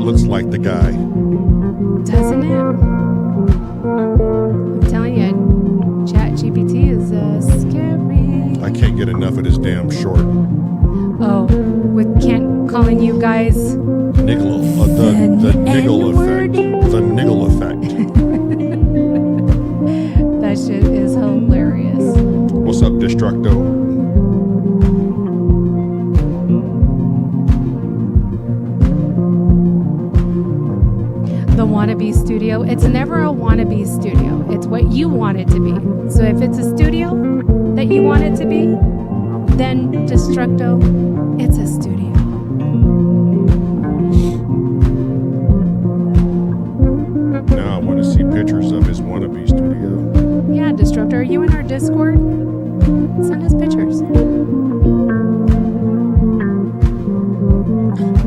looks like the guy. Doesn't it? I'm telling you, ChatGPT is scary. I can't get enough of this damn short. Oh, with Kent calling you guys Niggle, the niggle N-word? effect. The niggle effect. That shit is hilarious. What's up, Destructo? The wannabe studio. It's never a wannabe studio. It's what you want it to be. So if it's a studio that you want it to be, then Destructo, it's a studio. Now I want to see pictures of his wannabe studio. Yeah, Destructo, are you in our Discord? Send us pictures.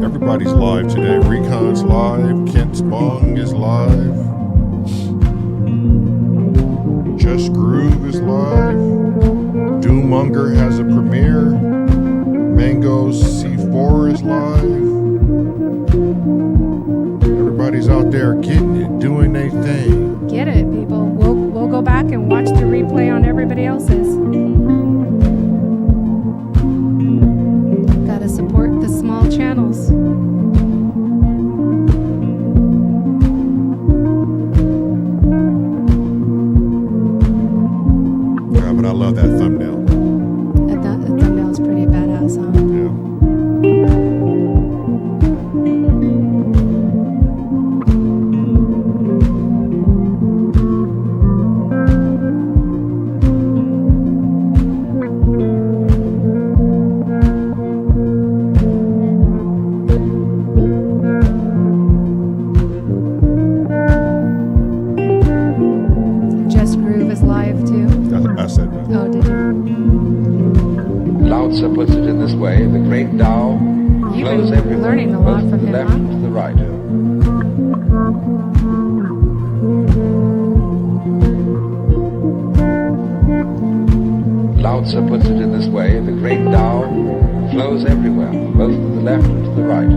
Everybody's live today. Recon's live. Kent Spong is live. Just Groove is live. Doommonger has a premiere. Mango's C4 is live. Everybody's out there getting it, doing their thing. Get it, people. We'll go back and watch the replay on everybody else's. Gotta support the small channels. Yeah, but I love that thumbnail. That thumbnail's pretty badass, huh? Yeah. Just Groove is live too. I said that. Oh, did you? Lao Tzu puts it in this way: the great Tao You've flows been everywhere, learning a lot both to from the him, left huh? and to the right. Lao Tzu puts it in this way: the great Tao flows everywhere, both to the left and to the right.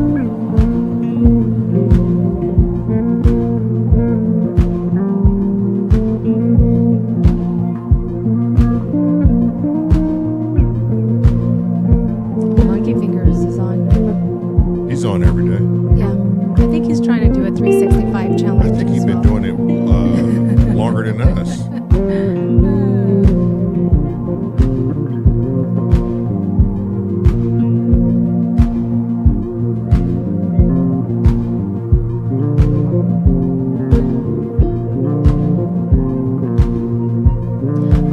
Monkey Fingers is on. He's on every day. Yeah. I think he's trying to do a 365 challenge. I think he's as been well. doing it longer than us.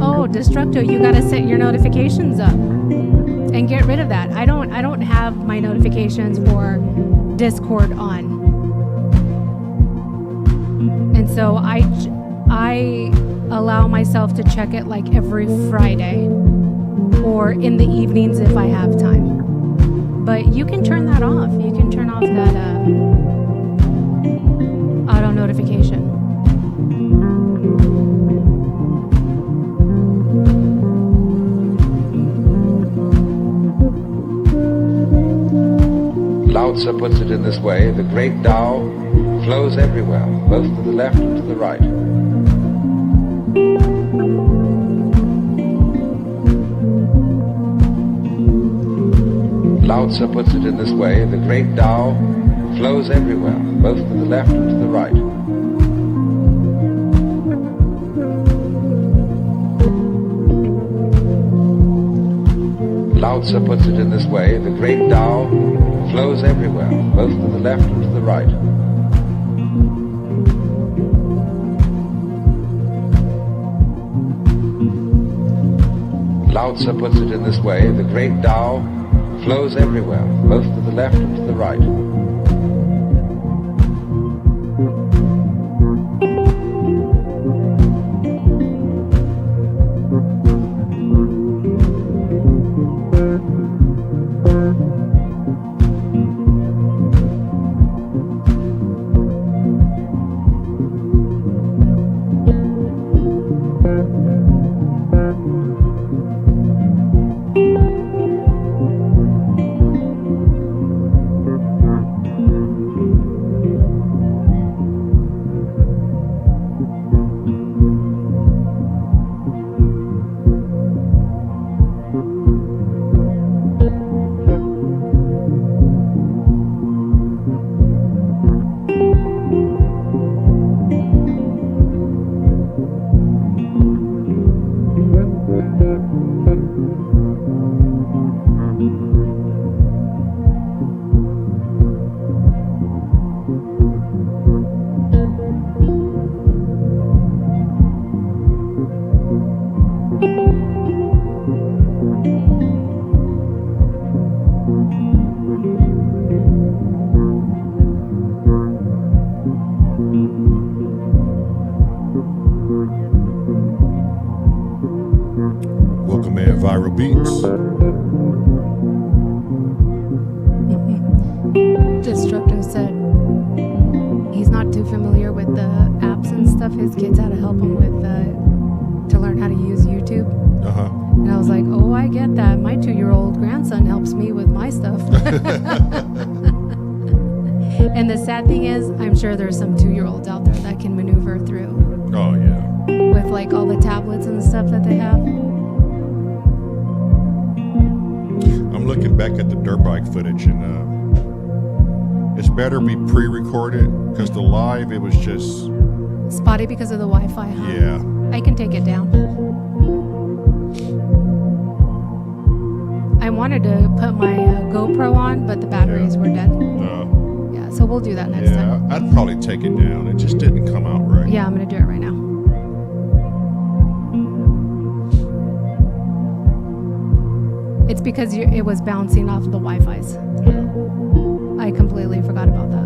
Oh, Destructo, you gotta set your notifications up and get rid of that. I don't have my notifications for Discord on, and so I allow myself to check it like every Friday or in the evenings if I have time. But you can turn that off. You can turn off that auto notification. Lao Tzu puts it in this way: the great Tao flows everywhere, both to the left and to the right. Lao Tzu puts it in this way: the great Tao flows everywhere, both to the left and to the right. Lao Tzu puts it in this way: the great Tao flows everywhere, both to the left and to the right. Lao Tzu puts it in this way: the great Tao flows everywhere, both to the left and to the right. beats. Destructo said he's not too familiar with the apps and stuff. His kids had to help him with to learn how to use YouTube. Uh-huh. And I was like, oh, I get that. My 2-year-old grandson helps me with my stuff. And the sad thing is, I'm sure there's some 2-year-olds out there that can maneuver through Oh, yeah. with like all the tablets and stuff that they have. I'm looking back at the dirt bike footage, and it's better be pre-recorded, because the live, it was just, Spotty because of the Wi-Fi, huh? yeah. I can take it down. I wanted to put my GoPro on, but the batteries were dead. Yeah, so we'll do that next time. I'd probably take it down. It just didn't come out right. Yeah, I'm going to do it right now. It's because it was bouncing off the Wi-Fi's. Yeah. I completely forgot about that.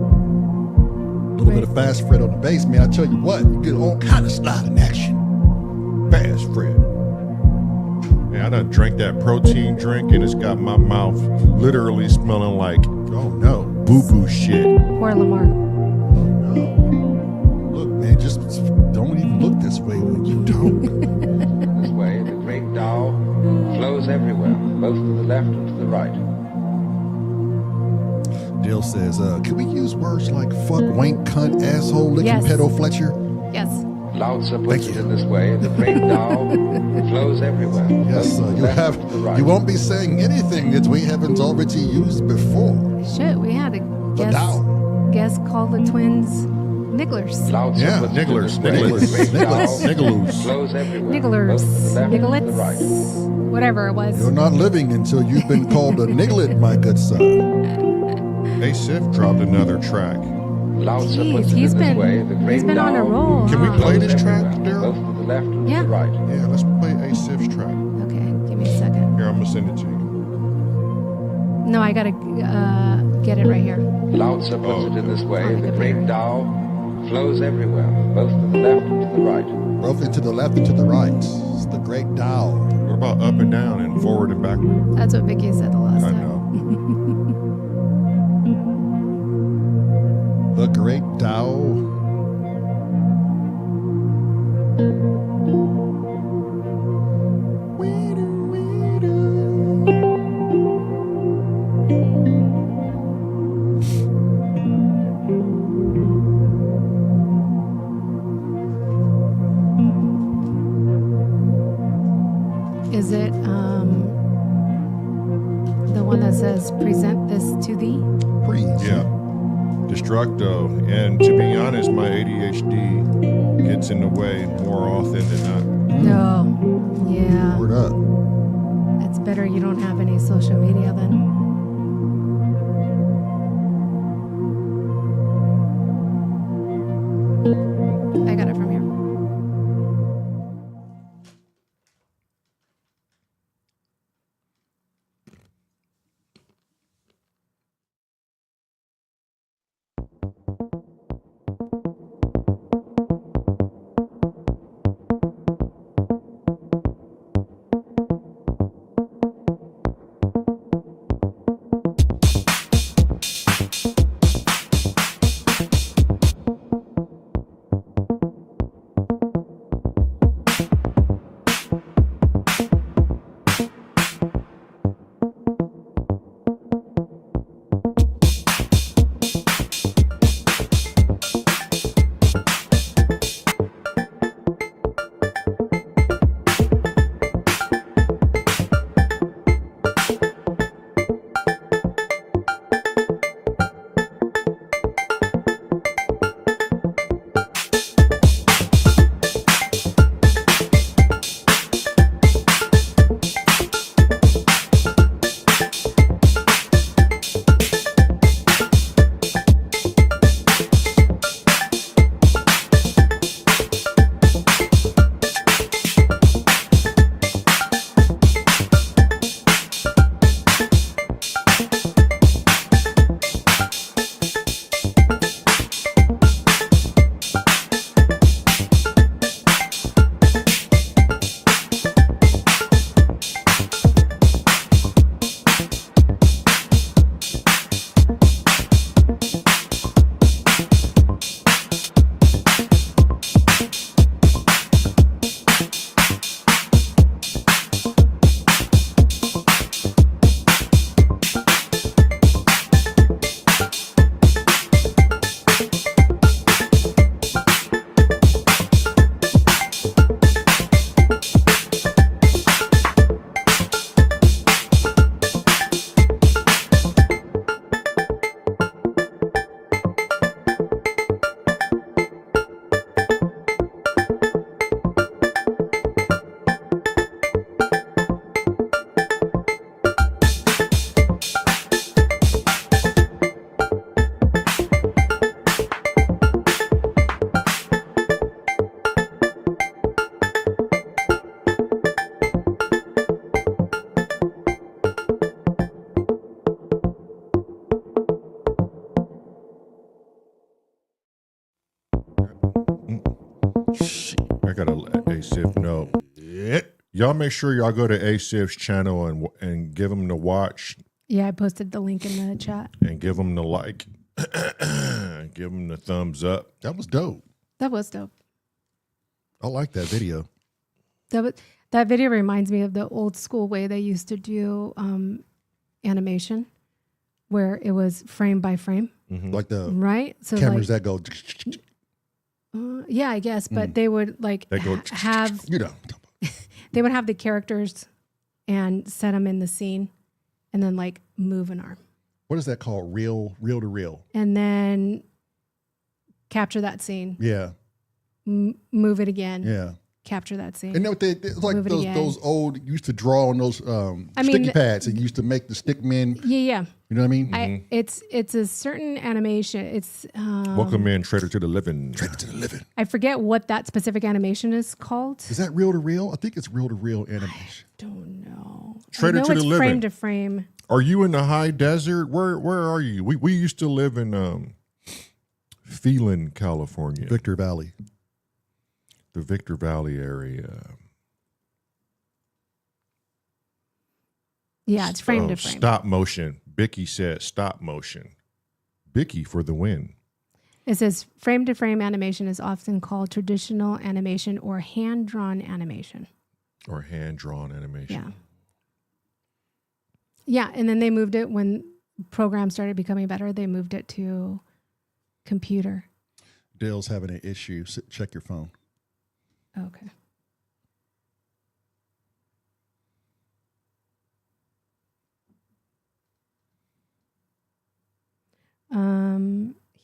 A little bit of fast Fred on the bass, man. I tell you what, you get all kind of sliding action. Fast Fred. Yeah, I done drank that protein drink, and it's got my mouth literally smelling like, oh no, boo-boo shit. Poor Lamar. Look, man, just don't even look this way when you don't. This way, the great Tao flows everywhere, both to the left and to the right. Dill says, can we use words like fuck, wank, cunt, asshole, licking, Yes. pedo, Fletcher? Yes. Lao Tzu Thank puts you. it in this way, the great Tao flows everywhere, Yes, both to the left and to the right. you won't be saying anything that we haven't already used before. Shit, we had a The Tao. guest call the twins nigglers. Lao Tzu Yeah, puts it in nigglers, this way, the great nigglers, Tao nigglers. flows everywhere, Nigglers. both to the left and to the right. Nigglets. Whatever it was. You're not living until you've been called a niglet, my good son. Hey, Sif dropped another track. Lao Tzu Jeez, puts it he's in this been- way, the great he's been on a Tao roll, Can we huh? play flows this track, everywhere, Daryl? both to the left and Yeah. to the right. Yeah, let's play a Sif's track. Okay, give me a second. Here, I'm gonna send it to you. No, I gotta get it right here. Lao Tzu puts it in this way, On the the great computer. Tao flows everywhere, both to the left and to the right. Both into the left and to the right. It's the great Tao. We're about up and down and forward and backward. That's what Vicky said the last I time. know. The great Tao. Is it the one that says present this to thee? Please. Yeah. Destructo. And to be honest, my ADHD gets in the way more often than not. No. Yeah. Word up. It's better you don't have any social media then. I got it from here. gotta let ASIF know. Yeah. Y'all make sure y'all go to ASIF's channel and give him the watch Yeah, I posted the link in the chat. and give him the like, give him the thumbs up. That was dope. That was dope. I like that video. That video reminds me of the old school way they used to do animation, where it was frame by frame, Like the right? So cameras like, that go. yeah, I guess, but they would like have You know. they would have the characters and set them in the scene, and then like move an arm, What is that called? Reel to reel. and then capture that scene, Yeah. move it again, Yeah. capture that scene. And it's like Move it again. those old used to draw on those sticky mean, pads and used to make the stick men. Yeah. You know what I mean? It's a certain animation. It's Welcome in, Trader to the Living. Trader to the living. I forget what that specific animation is called. Is that reel to reel? I think it's reel to reel animation. Don't know. Trader I know to the it's Living. frame to frame. Are you in the high desert? Where are you? We used to live in Phelan, California, Victor Valley. the Victor Valley area. Yeah, it's frame to frame. Stop motion. Bicky said stop motion. Bicky for the win. It says frame to frame animation is often called traditional animation or hand drawn animation. Or hand-drawn animation. Yeah. Yeah, and then they moved it when programs started becoming better. They moved it to computer. Dale's having an issue. Check your phone. Okay.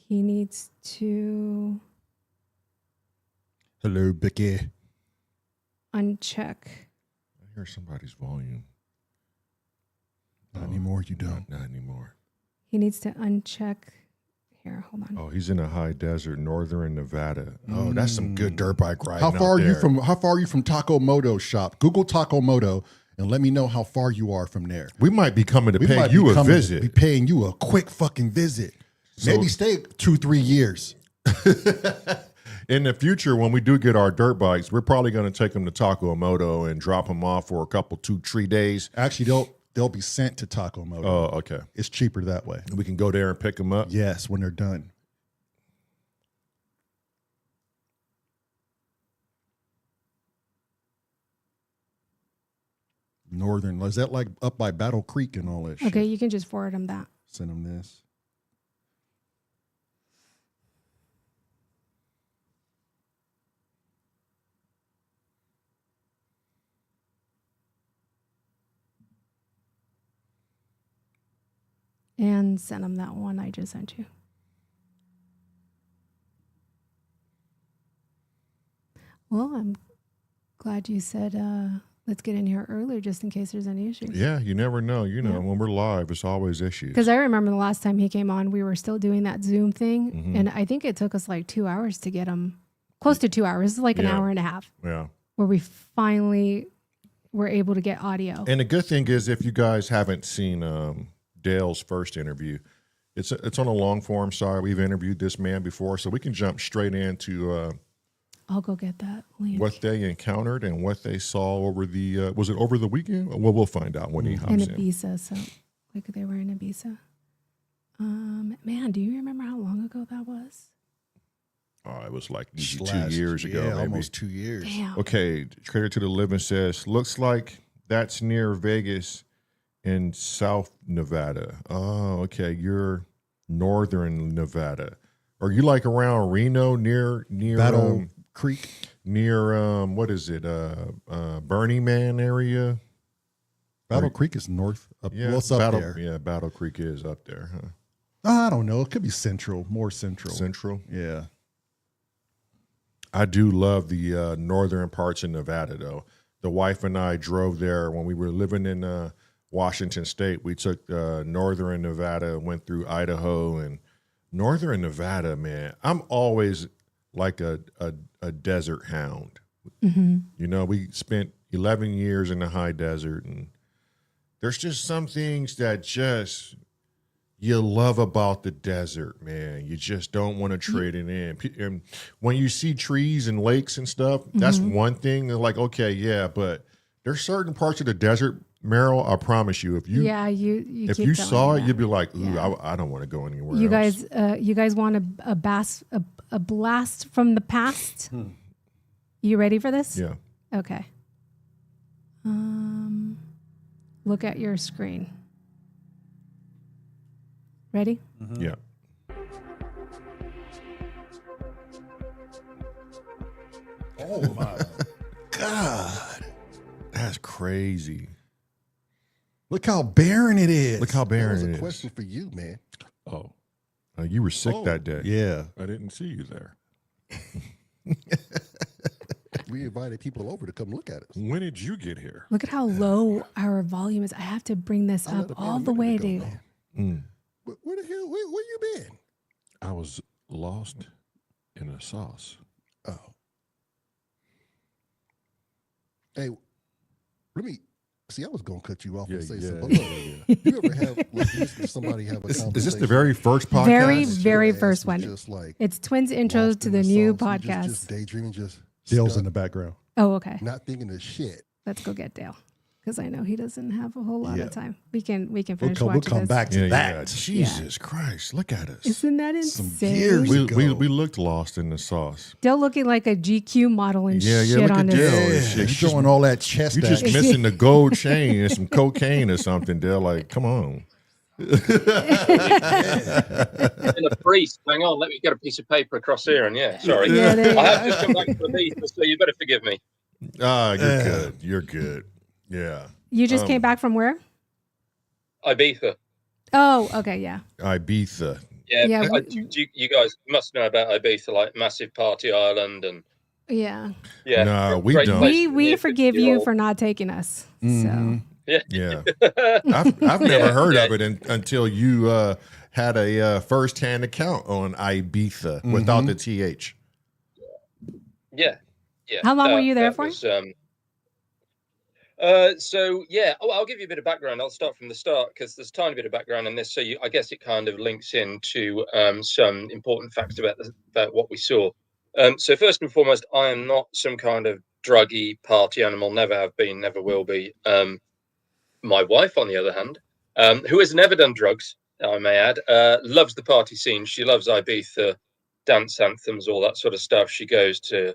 He needs to Hello, Bicky. uncheck. I hear somebody's volume. Not anymore. You don't. Not anymore. He needs to uncheck. Here, hold on. Oh, he's in the high desert, northern Nevada. Oh, that's some good dirt bike riding. How far out are you there. from? How far are you from Taco Moto shop? Google Taco Moto and let me know how far you are from there. We might be coming to We pay might you be a coming to visit. Be paying you a quick fucking visit. Maybe stay 2-3 years. In the future, when we do get our dirt bikes, we're probably going to take them to Taco Moto and drop them off for a couple, 2-3 days. Actually, they'll be sent to Taco Moto. Oh, okay. It's cheaper that way. We can go there and pick them up. Yes, when they're done. Northern, is that like up by Battle Creek and all that shit? Okay, you can just forward him that. Send them this. And send him that one I just sent you. Well, I'm glad you said let's get in here earlier just in case there's any issues. Yeah, you never know. You know, when we're live, it's always issues. Because I remember the last time he came on, we were still doing that Zoom thing. And I think it took us like 2 hours to get him, close to 2 hours, like an hour and a half, Yeah. where we finally were able to get audio. And the good thing is, if you guys haven't seen Dale's first interview, it's on a long form side. We've interviewed this man before, so we can jump straight into I'll go get that link. what they encountered and what they saw over the was it over the weekend? Well, we'll find out when he In hops in. Ibiza, so like they were in Ibiza. Man, do you remember how long ago that was? Oh, it was like Slash, 2 years ago, maybe. almost 2 years. Damn. Okay, Trader to the Living says, looks like that's near Vegas in South Nevada. Oh, okay. You're northern Nevada. Are you like around Reno near Battle Creek. near what is it? Burning Man area? Battle Creek is north. What's up Battle, there? Yeah, Battle Creek is up there, huh? I don't know. It could be central, more central. Central. Yeah. I do love the northern parts of Nevada, though. The wife and I drove there when we were living in Washington State. We took northern Nevada, went through Idaho, and northern Nevada, man. I'm always like a desert hound. Mm-hmm. You know, we spent 11 years in the high desert, and there's just some things that just you love about the desert, man. You just don't want to trade it in. And when you see trees and lakes and stuff, that's one thing. They're like, okay, yeah, but there's certain parts of the desert, Meryl, I promise you, if you if you saw it, you'd be like, ooh, I don't want to go anywhere else. You guys want a blast from the past? You ready for this? Yeah. Okay. Look at your screen. Ready? Yeah. Oh my God. That's crazy. Look how barren it is. Look how barren That it was is. a question for you, man. Oh. You were sick that day. Yeah. I didn't see you there. We invited people over to come look at us. When did you get here? Look at how low our volume is. I have to bring this I let up a all man the a way, minute ago, dude. man. Where the hell? Where you been? I was lost in a sauce. Oh. Hey, let me see. I was gonna cut you off and say something. But you ever have listen to somebody have a conversation? Is this the very first podcast? Very Your ass first was one. Just like It's Twins intros lost to in the new sauce. You podcast. just daydreaming, just Dale's stuck, in the background. Oh, okay. not thinking of shit. Let's go get Dale because I know he doesn't have a whole lot Yeah. of time. We can We'll finish come, watching this. back to that. Yeah. Jesus Christ, look at us. Isn't that Some insane? years We ago. looked lost in the sauce. Dale looking like a GQ model and Yeah, shit look on at his. Dale. Yeah, Shit, you you showing all that chest. You just action. missing the gold chain and some cocaine or something, Dale. Like, come on. In a priest. Hang on, let me get a piece of paper across here. And sorry. Yeah, there you I have go. just come back from Ibiza, so you better forgive me. You're good. You're good. Yeah. You just came back from where? Ibiza. Oh, okay, yeah. Ibiza. Yeah, Yeah, you guys must know about Ibiza, like massive party island, and Yeah. No, we great don't. place We for forgive you 50-year-old. for not taking us. Mm-hmm. So Yeah. I've never heard yeah. of it until you had a first-hand account on Ibiza without the TH. Yeah. How long were you there for? I'll give you a bit of background. I'll start from the start because there's a tiny bit of background in this. So I guess it kind of links into some important facts about what we saw. So first and foremost, I am not some kind of druggy party animal. Never have been, never will be. My wife, on the other hand, who has never done drugs, I may add, loves the party scene. She loves Ibiza, dance anthems, all that sort of stuff. She goes to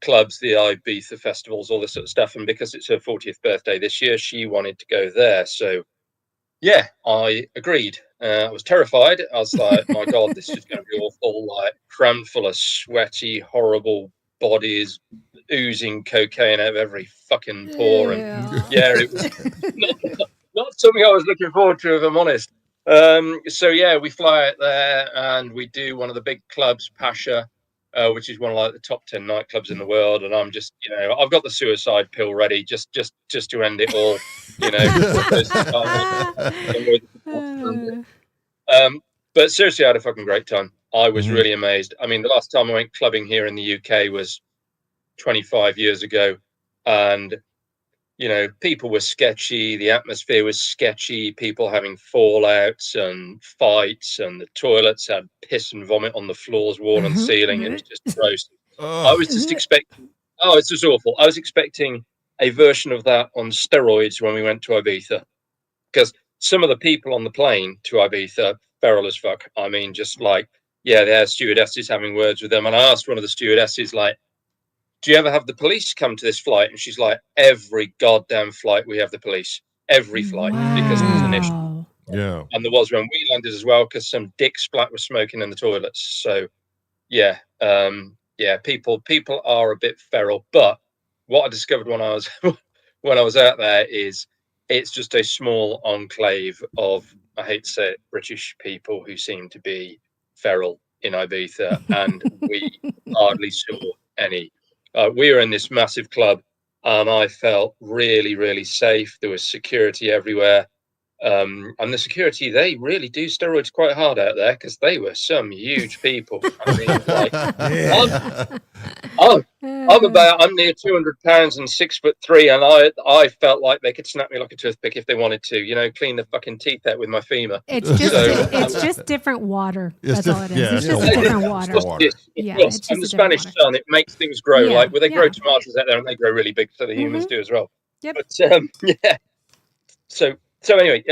clubs, the Ibiza festivals, all this sort of stuff. And because it's her 40th birthday this year, she wanted to go there. So, yeah, I agreed. I was terrified. I was like, my God, this is going to be awful. Like, crammed full of sweaty, horrible bodies, oozing cocaine out of every fucking pore. And it was not something I was looking forward to, if I'm honest. We fly out there and we do one of the big clubs, Pasha, which is one of like the top 10 nightclubs in the world. And I'm just, I've got the suicide pill ready just to end it all, But seriously, I had a fucking great time. I was really amazed. I mean, the last time I went clubbing here in the UK was 25 years ago. And people were sketchy. The atmosphere was sketchy. People having fallouts and fights, and the toilets had piss and vomit on the floors, wall, and ceiling. It was just gross. I was just expecting. Oh, it's just awful. I was expecting a version of that on steroids when we went to Ibiza, because some of the people on the plane to Ibiza, feral as fuck. I mean, just like, they had stewardesses having words with them, and I asked one of the stewardesses, like, do you ever have the police come to this flight? And she's like, every goddamn flight we have the police. Every flight. Because there's an issue. Yeah. And there was when we landed as well, because some dick splat was smoking in the toilets. So, people are a bit feral. But what I discovered when I was out there is it's just a small enclave of, I hate to say it, British people who seem to be feral in Ibiza. And we hardly saw any. We were in this massive club, and I felt really, really safe. There was security everywhere. And the security, they really do steroids quite hard out there, because they were some huge people. I mean, I'm near 200 pounds and 6'3", and I felt like they could snap me like a toothpick if they wanted to, clean the fucking teeth out with my femur. It's just different water. That's all it is. Yeah, it's just a different water. Yeah, it's just and a the Spanish different sun, it makes things grow. Yeah, Like, well, they grow yeah. tomatoes out there, and they grow really big, so the humans do as well. Yep. But yeah. So anyway,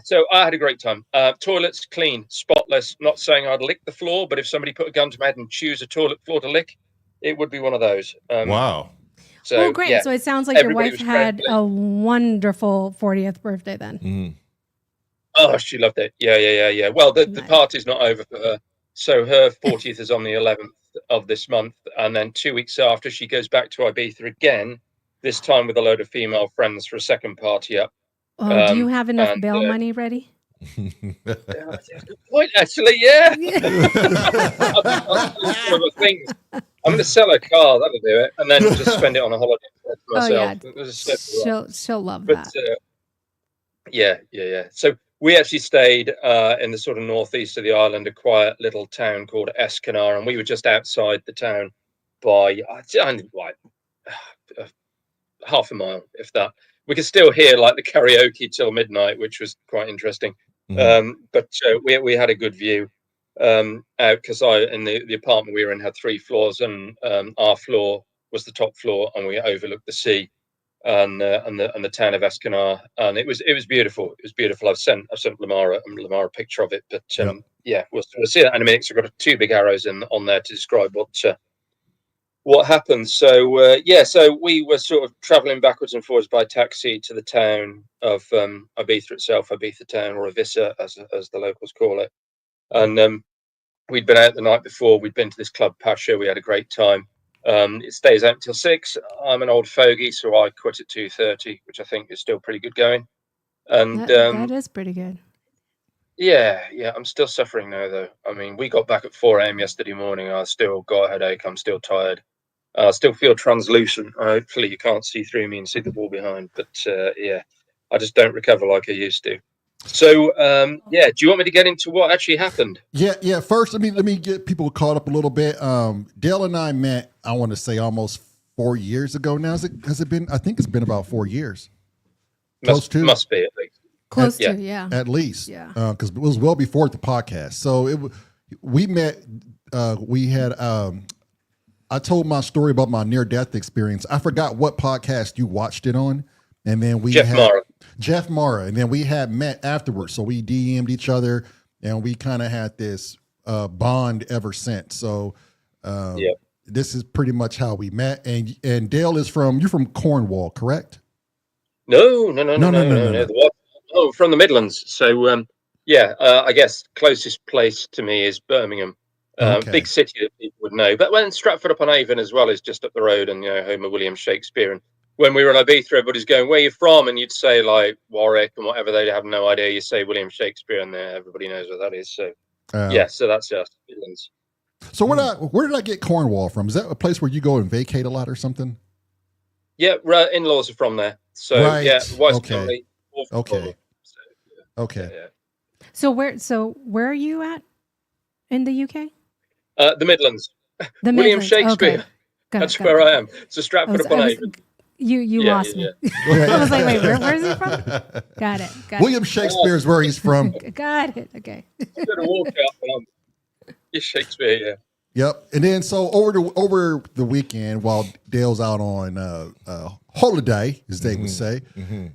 so I had a great time. Toilets clean, spotless. Not saying I'd lick the floor, but if somebody put a gun to my head and choose a toilet floor to lick, it would be one of those. Wow. So, well, great. Yeah, So it sounds like your everybody wife was had friendly. a wonderful 40th birthday then. Mm. Oh, she loved it. Yeah. Well, the Nice. party's not over for her. So her 40th is on the 11th of this month. And then 2 weeks after, she goes back to Ibiza again, this time with a load of female friends for a second party up. Oh, do you have enough and, bail money ready? Good point, actually, yeah. I'm going to sell a car, that'll do it. And then just spend it on a holiday for myself. She'll love But, that. yeah. So we actually stayed in the sort of northeast of the island, a quiet little town called S.O.R, and we were just outside the town by half a mile, if that. We could still hear like the karaoke till midnight, which was quite interesting. But we had a good view because in the apartment we were in had 3 floors, and our floor was the top floor, and we overlooked the sea and the town of S.O.R, and it was beautiful. It was beautiful. I've sent Lamar a picture of it, but we'll see that in a minute. So I've got 2 big arrows on there to describe what happened. So so we were sort of traveling backwards and forwards by taxi to the town of Ibiza itself, Ibiza town, or Ibiza as the locals call it. And we'd been out the night before. We'd been to this club Pasha. We had a great time. It stays out until 6. I'm an old fogey, so I quit at 2:30, which I think is still pretty good going. And that is pretty good. Yeah, I'm still suffering now, though. I mean, we got back at 4 a.m. yesterday morning. I still got a headache. I'm still tired. I still feel translucent. Hopefully you can't see through me and see the wall behind. But I just don't recover like I used to. So, do you want me to get into what actually happened? Yeah. First, let me get people caught up a little bit. Dale and I met, I want to say, almost 4 years ago now. Has it been? I think it's been about 4 years. Must be at least. Close to, yeah. At least. Yeah. Because it was well before the podcast. So we met, we had, I told my story about my near-death experience. I forgot what podcast you watched it on. And then we Jeff Mara. And then we had met afterwards. So we DM'd each other, and we kind of had this bond ever since. So this is pretty much how we met. And Dale is you're from Cornwall, correct? No. Oh, from the Midlands. So, I guess closest place to me is Birmingham. Big city that people would know. But when Stratford-upon-Avon as well is just up the road, and home of William Shakespeare. And when we were in Ibiza, everybody's going, "Where are you from?" And you'd say like Warwick and whatever. They have no idea. You say William Shakespeare, and everybody knows what that is. So so that's us, Midlands. So where did I get Cornwall from? Is that a place where you go and vacate a lot or something? Yeah, in-laws are from there. So wife's family. Okay. So where are you at in the UK? The Midlands. The William Midlands. Shakespeare. Okay. That's where I am. So Stratford-upon-Avon. You lost me. I was like, wait, where is he from? Got it. William Shakespeare is where he's from. Got it. Okay. I'm gonna walk out. It's Shakespeare, yeah. Yep. And then so over the weekend, while Dale's out on holiday, as they would say,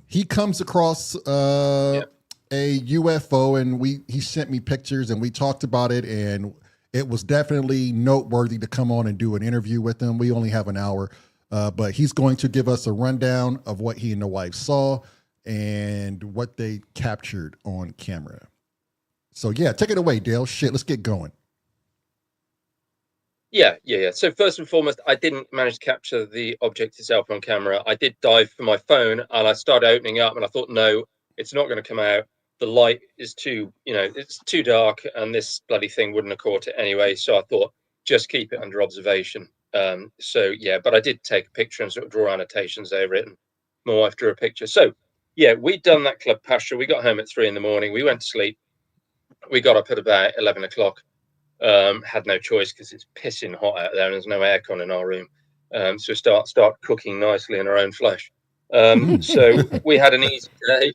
he comes across a UFO, and he sent me pictures, and we talked about it, and it was definitely noteworthy to come on and do an interview with him. We only have an hour, but he's going to give us a rundown of what he and the wife saw and what they captured on camera. So take it away, Dale. Let's get going. Yeah. So first and foremost, I didn't manage to capture the object itself on camera. I did dive for my phone, and I started opening up, and I thought, no, it's not going to come out. The light is too, it's too dark, and this bloody thing wouldn't have caught it anyway. So I thought, just keep it under observation. But I did take a picture and sort of draw annotations over it, and my wife drew a picture. So we'd done that club pasture. We got home at 3 a.m. We went to sleep. We got up at about 11 o'clock. Had no choice because it's pissing hot out there and there's no aircon in our room. So start cooking nicely in our own flesh. So we had an easy day.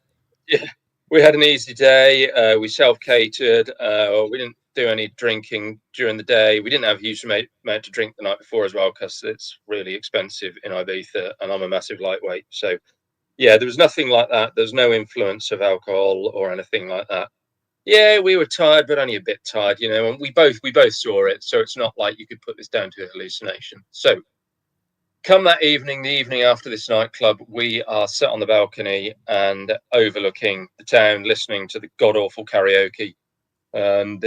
Yeah, we had an easy day. We self-catered. We didn't do any drinking during the day. We didn't have a huge amount to drink the night before as well, because it's really expensive in Ibiza, and I'm a massive lightweight. So yeah, there was nothing like that. There's no influence of alcohol or anything like that. Yeah, we were tired, but only a bit tired, and we both saw it. So it's not like you could put this down to a hallucination. So come that evening, the evening after this nightclub, we are sat on the balcony and overlooking the town, listening to the god awful karaoke. And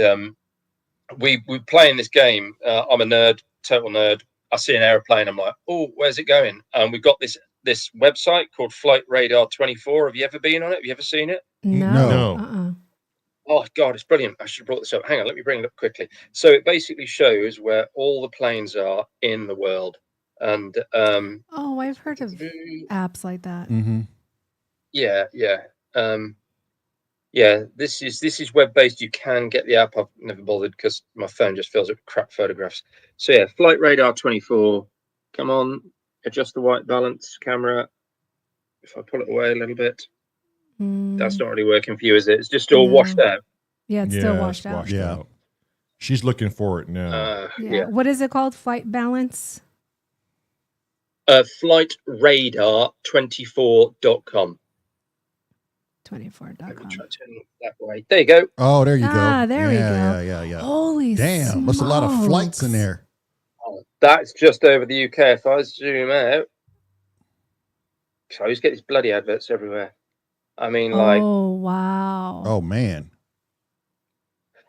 we playing this game. I'm a nerd, total nerd. I see an aeroplane. I'm like, oh, where's it going? And we've got this website called Flight Radar 24. Have you ever been on it? Have you ever seen it? No. Oh God, it's brilliant. I should have brought this up. Hang on, let me bring it up quickly. So it basically shows where all the planes are in the world. And Oh, I've heard of apps like that. yeah. This is web based. You can get the app. I've never bothered because my phone just fills up with crap photographs. So yeah, Flight Radar 24. Come on, adjust the white balance camera. If I pull it away a little bit, that's not really working for you, is it? It's just all washed out. Yeah, it's still washed out. Out. She's looking for it now. Yeah. What is it called? Flight balance? Flightradar24.com. 24.com. Try turning that way. There you go. Oh, there you go. There we go. Yeah. Holy damn, that's a lot of flights in there. Oh, that's just over the UK. If I zoom out, so I just get these bloody adverts everywhere. I mean, like, oh wow. Oh man.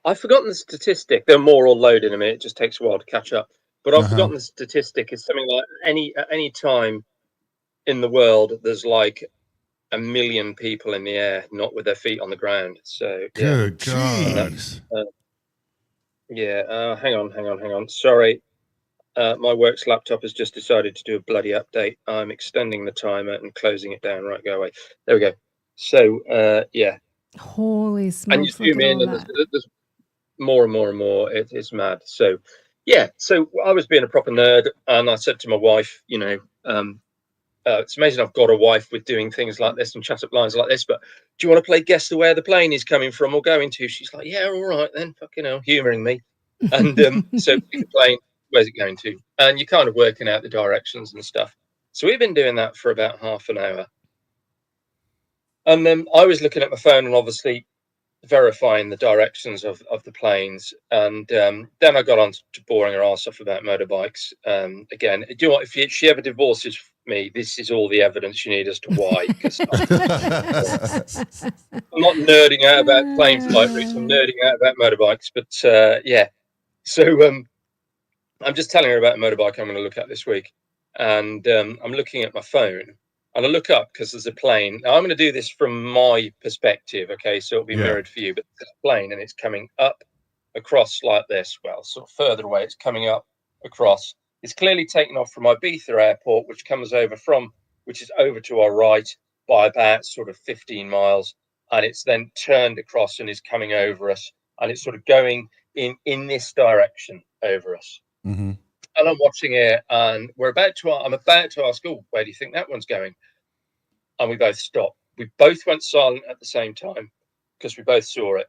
I've forgotten the statistic. They're more all loaded in a minute. It just takes a while to catch up. But I've forgotten the statistic. It's something like at any time in the world, there's like 1 million people in the air, not with their feet on the ground. So good God. Hang on. Sorry. My work's laptop has just decided to do a bloody update. I'm extending the timer and closing it down. Right, go away. There we go. So Holy smokes. And you zoom in and there's more and more and more. It's mad. So yeah, so I was being a proper nerd, and I said to my wife, it's amazing I've got a wife with doing things like this and chat up lines like this, but do you want to play guess where the plane is coming from or going to? She's like, yeah, all right then, fucking hell, humouring me. And so the plane, where's it going to? And you're kind of working out the directions and stuff. So we've been doing that for about half an hour. And then I was looking at my phone and obviously verifying the directions of the planes. And then I got on to boring her ass off about motorbikes. Again, do you know what, if she ever divorces me, this is all the evidence you need as to why. Because I'm not nerding out about plane flight routes, I'm nerding out about motorbikes. But yeah, so I'm just telling her about a motorbike I'm going to look at this week. And I'm looking at my phone. And I look up because there's a plane. Now, I'm going to do this from my perspective, okay? So it'll be mirrored for you. But there's a plane, and it's coming up across like this. Well, sort of further away, it's coming up across. It's clearly taken off from Ibiza airport, which is over to our right by about sort of 15 miles. And it's then turned across and is coming over us. And it's sort of going in this direction over us. Mm-hmm. And I'm watching it, and I'm about to ask, oh, where do you think that one's going? And we both stopped. We both went silent at the same time because we both saw it.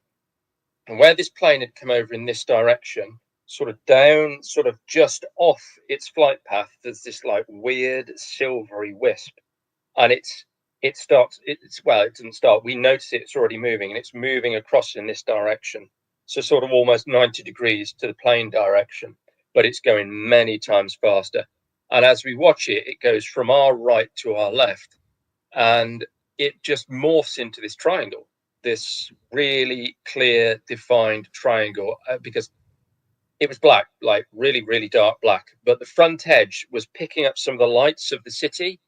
And where this plane had come over in this direction, sort of down, sort of just off its flight path, there's this like weird silvery wisp. And it doesn't start. We notice it's already moving, and it's moving across in this direction. So sort of almost 90 degrees to the plane direction. But it's going many times faster. And as we watch it, it goes from our right to our left. And it just morphs into this triangle, this really clear, defined triangle, because it was black, like really, really dark black. But the front edge was picking up some of the lights of the city.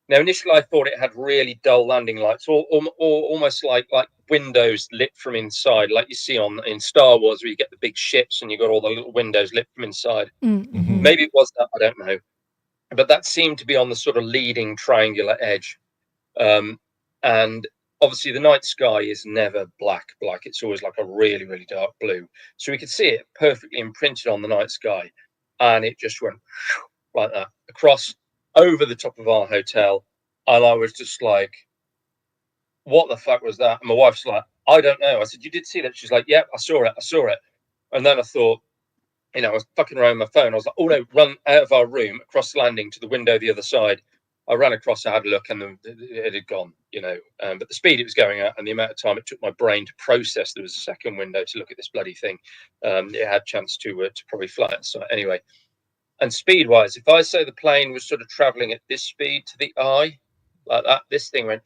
Now, initially, I thought it had really dull landing lights, or almost like windows lit from inside, like you see in Star Wars, where you get the big ships and you got all the little windows lit from inside. Mm-hmm. Maybe it was that, I don't know. But that seemed to be on the sort of leading triangular edge. And obviously, the night sky is never black. It's always like a really, really dark blue. So we could see it perfectly imprinted on the night sky. And it just went like that across over the top of our hotel. And I was just like, what the fuck was that? And my wife's like, I don't know. I said, you did see that? She's like, yep, I saw it. And then I thought, I was fucking around my phone. I was like, oh no, run out of our room, across the landing to the window the other side. I ran across, I had a look, and then it had gone, but the speed it was going at and the amount of time it took my brain to process there was a second window to look at this bloody thing, it had a chance to probably fly. So anyway, and speed wise, if I say the plane was sort of traveling at this speed to the eye like that, this thing went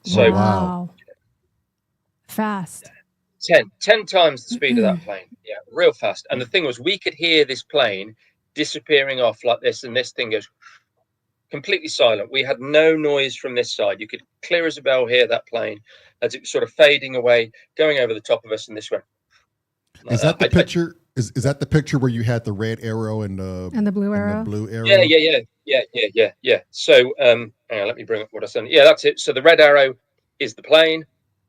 so wow. Fast. 10 times the speed of that plane. Yeah, real fast. And the thing was, we could hear this plane disappearing off like this, and this thing goes completely silent. We had no noise from this side. You could clear as a bell hear that plane as it was sort of fading away, going over the top of us, and this went. Is that the picture? Is that the picture where you had the red arrow and the blue arrow? Yeah. So hang on, let me bring up what I said. Yeah, that's it. So the red arrow is the plane,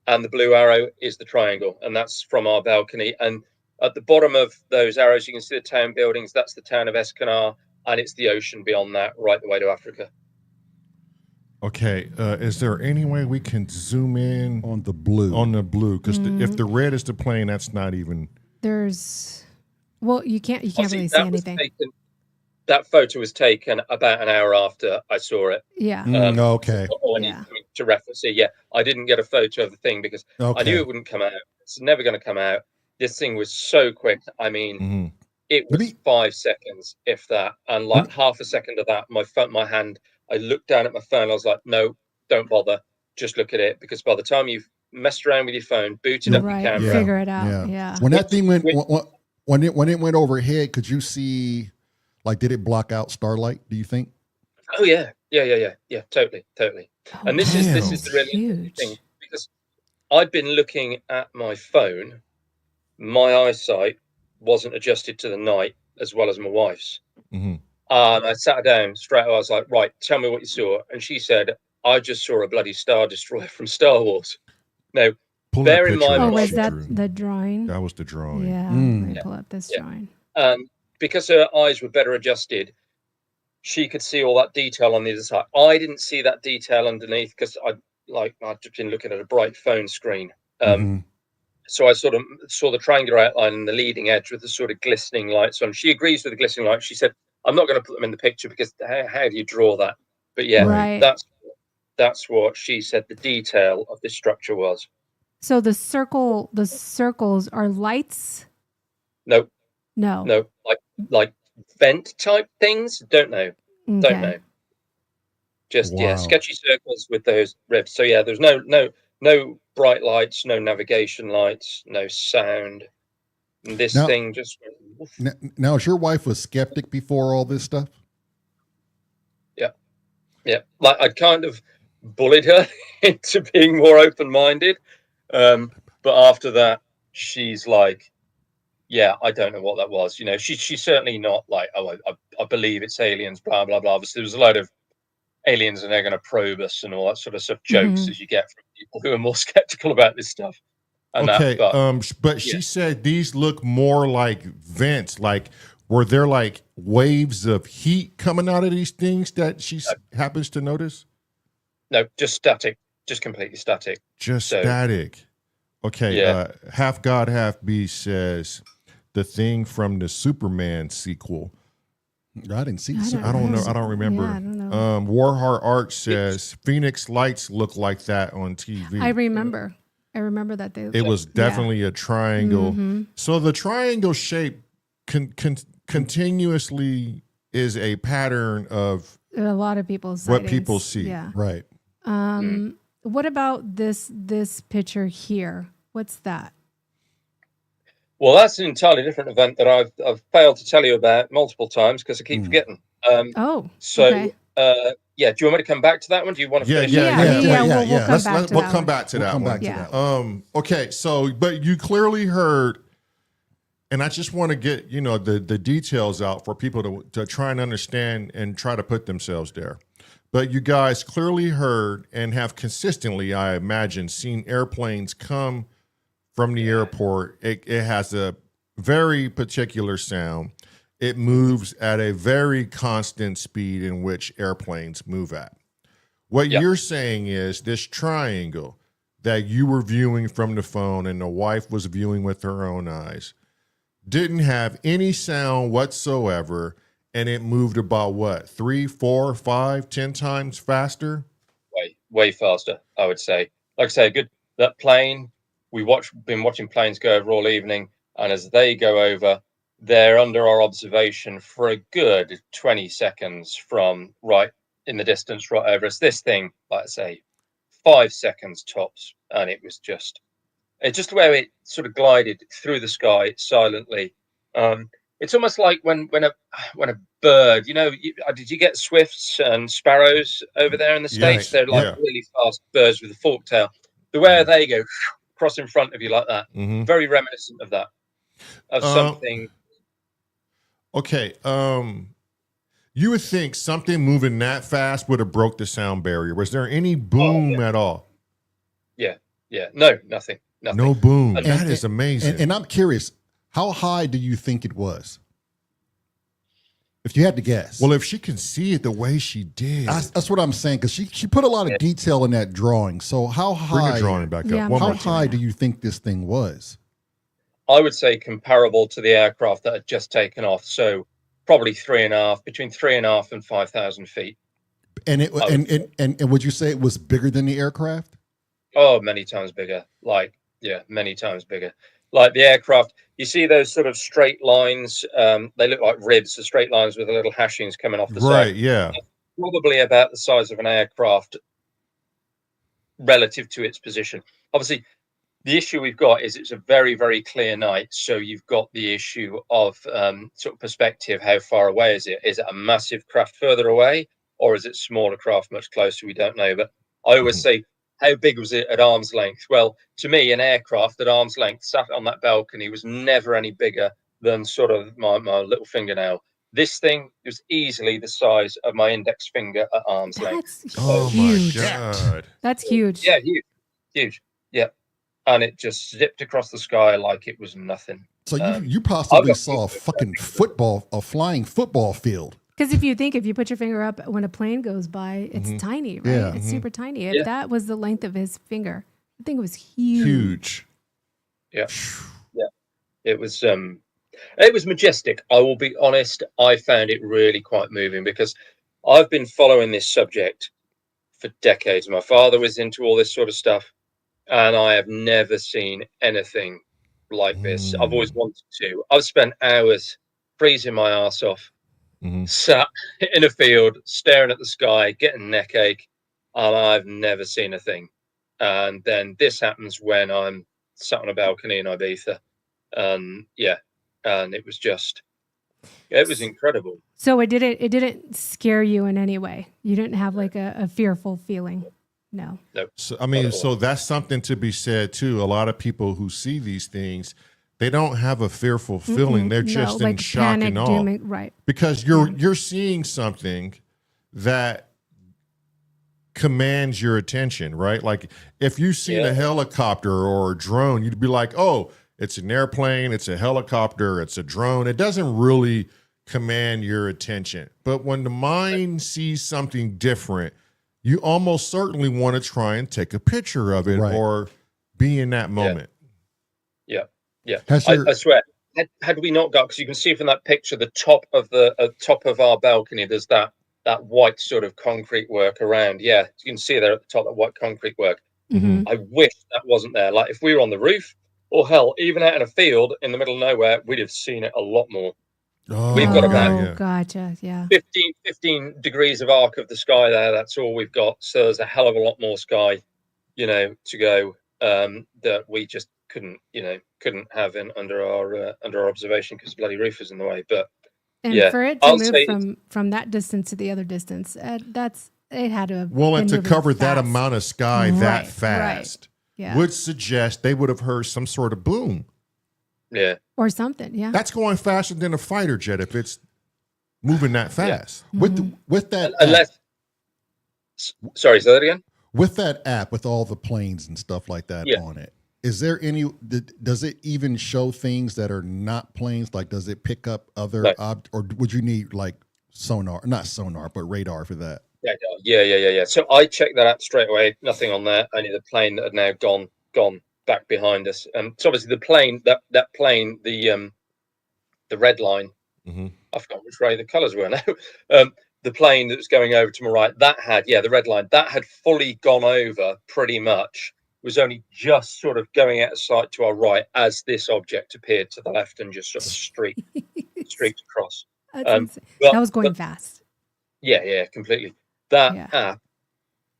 and the blue arrow is the triangle, and that's from our balcony. And at the bottom of those arrows, you can see the town buildings. That's the town of S.O.R, and it's the ocean beyond that, right the way to Africa. Okay, is there any way we can zoom in on the blue? Because if the red is the plane, that's not even. You can't really see anything. That photo was taken about an hour after I saw it. Yeah. Okay. To reference it. Yeah, I didn't get a photo of the thing because I knew it wouldn't come out. It's never going to come out. This thing was so quick. I mean, it was 5 seconds, if that, and like half a second of that, my hand. I looked down at my phone. I was like, no, don't bother. Just look at it, because by the time you've messed around with your phone, booted up your camera, figure it out. Yeah. When that thing went, when it went overhead, could you see? Like, did it block out starlight, do you think? Oh, yeah, totally. And this is the really huge thing, because I'd been looking at my phone. My eyesight wasn't adjusted to the night as well as my wife's. I sat her down straight away. I was like, right, tell me what you saw. And she said, I just saw a bloody Star Destroyer from Star Wars. Now, bear in mind... Oh, was that the drawing? That was the drawing. Yeah, let me pull up this drawing. Because her eyes were better adjusted, she could see all that detail on the other side. I didn't see that detail underneath because I'd just been looking at a bright phone screen. So I sort of saw the triangular outline and the leading edge with the sort of glistening lights on. She agrees with the glistening lights. She said, I'm not going to put them in the picture because how do you draw that? But yeah, that's what she said the detail of this structure was. So the circles are lights? No. No. Like vent type things? Don't know. Okay. Don't know. Just sketchy circles with those ribs. So yeah, there's no bright lights, no navigation lights, no sound. And this thing just went, now, is your wife a skeptic before all this stuff? Yeah. Like I kind of bullied her into being more open-minded. But after that, she's like, yeah, I don't know what that was. She's certainly not like, oh, I believe it's aliens, blah, blah, blah. Obviously, there was a load of aliens and they're going to probe us and all that sort of stuff, jokes as you get from people who are more skeptical about this stuff. And but she said these look more like vents. Like, were there like waves of heat coming out of these things that she happens to notice? No, just static, just completely static. Static. Okay. Half God, Half Beast says the thing from the Superman sequel. I didn't see. I don't know. I don't remember. Yeah, I don't know. Warheart Art says Phoenix Lights look like that on TV. I remember that it was definitely a triangle. So the triangle shape continuously is a pattern of a lot of people's what people see. Yeah. Right. What about this picture here? What's that? Well, that's an entirely different event that I've failed to tell you about multiple times because I keep forgetting. Okay. Do you want me to come back to that one? Do you want to finish? We'll come back to that one. Okay, so but you clearly heard, and I just want to get the details out for people to try and understand and try to put themselves there. But you guys clearly heard and have consistently, I imagine, seen airplanes come from the airport. It has a very particular sound. it moves at a very constant speed in which airplanes move at. What Yep. you're saying is this triangle that you were viewing from the phone and the wife was viewing with her own eyes didn't have any sound whatsoever, and it moved about what, 3, 4, 5, 10 times faster? Way faster, I would say. Like I say, that plane. Been watching planes go over all evening, and as they go over, they're under our observation for a good 20 seconds from right in the distance, right over us. This thing, like I say, 5 seconds tops, and it's just where it sort of glided through the sky silently. It's almost like when a bird, did you get swifts and sparrows over there in the States? Yes, They're like yeah. really fast birds with a forked tail. The way they go across in front of you like that, very reminiscent of that, of something. Okay, you would think something moving that fast would have broke the sound barrier. Was there any boom at all? Yeah, no, nothing. No boom. And- That is amazing. And I'm curious, how high do you think it was? If you had to guess. Well, if she can see it the way she did, That's what I'm saying, because she put a lot of detail in that drawing. So how bring the high, drawing back Yeah, up. One how more high time. do you think this thing was? I would say comparable to the aircraft that had just taken off. So probably between 3.5 and 5,000 feet. And and would you say it was bigger than the aircraft? Oh, many times bigger. Many times bigger. Like the aircraft, you see those sort of straight lines. They look like ribs, the straight lines with the little hashings coming off the side. Right, yeah. Probably about the size of an aircraft relative to its position. Obviously, the issue we've got is it's a very, very clear night. So you've got the issue of sort of perspective. How far away is it? Is it a massive craft further away, or is it smaller craft much closer? We don't know. But I always say, how big was it at arm's length? Well, to me, an aircraft at arm's length sat on that balcony was never any bigger than sort of my little fingernail. This thing was easily the size of my index finger at arm's length. That's Oh huge. my God. That's huge. Yeah, huge. Yeah. And it just zipped across the sky like it was nothing. So Um, you possibly I've- saw a flying football field. Because if you put your finger up when a plane goes by, it's tiny, right? Yeah. It's super tiny. If Yeah. that was the length of his finger, I think it was huge. Huge. Yeah. It was majestic. I will be honest. I found it really quite moving because I've been following this subject for decades. My father was into all this sort of stuff, and I have never seen anything like this. I've always wanted to. I've spent hours freezing my ass off, sat in a field, staring at the sky, getting neck ache, and I've never seen a thing. And then this happens when I'm sat on a balcony in Ibiza, and it was incredible. So it didn't scare you in any way. You didn't have like a fearful feeling. No. So I mean, so that's something to be said too. A lot of people who see these things, they don't have a fearful feeling. They're just in shock panic, and awe. dooming, right? Because you're seeing something that commands your attention, right? Like if you've seen a helicopter or a drone, you'd be like, oh, it's an airplane, it's a helicopter, it's a drone. It doesn't really command your attention. But when the mind sees something different, you almost certainly want to try and take a picture of it or be in that moment. Yeah. Has I swear, had we not got, because you can see from that picture, the top of our balcony, there's that white sort of concrete work around. Yeah, you can see there at the top, that white concrete work. I wish that wasn't there. Like if we were on the roof, or hell, even out in a field in the middle of nowhere, we'd have seen it a lot more. Oh, We've got about gotcha. Yeah. 15 degrees of arc of the sky there. That's all we've got. So there's a hell of a lot more sky, to go that we just couldn't have under our observation because the bloody roof is in the way. But And for it to I'll move say from that distance to the other distance, it had to have well, and been to moving cover that fast. amount of sky that fast Yeah. would suggest they would have heard some sort of boom. yeah, Or something, yeah. That's going faster than a fighter jet if it's moving that fast. With that unless. Sorry, say that again. with that app with all the planes and stuff like that Yeah. on it, is there any? Does it even show things that are not planes? Like, does it pick up other or would you need like sonar? Not sonar, but radar for that. Yeah. So I checked that out straight away. Nothing on there. Only the plane that had now gone back behind us. So obviously the plane, that plane, the red line. Mm-hmm. I forgot which way the colours were now. The plane that was going over to my right, that had the red line, that had fully gone over pretty much. Was only just sort of going out of sight to our right as this object appeared to the left and just sort of streaked across. That was going fast. Yeah, completely. That app,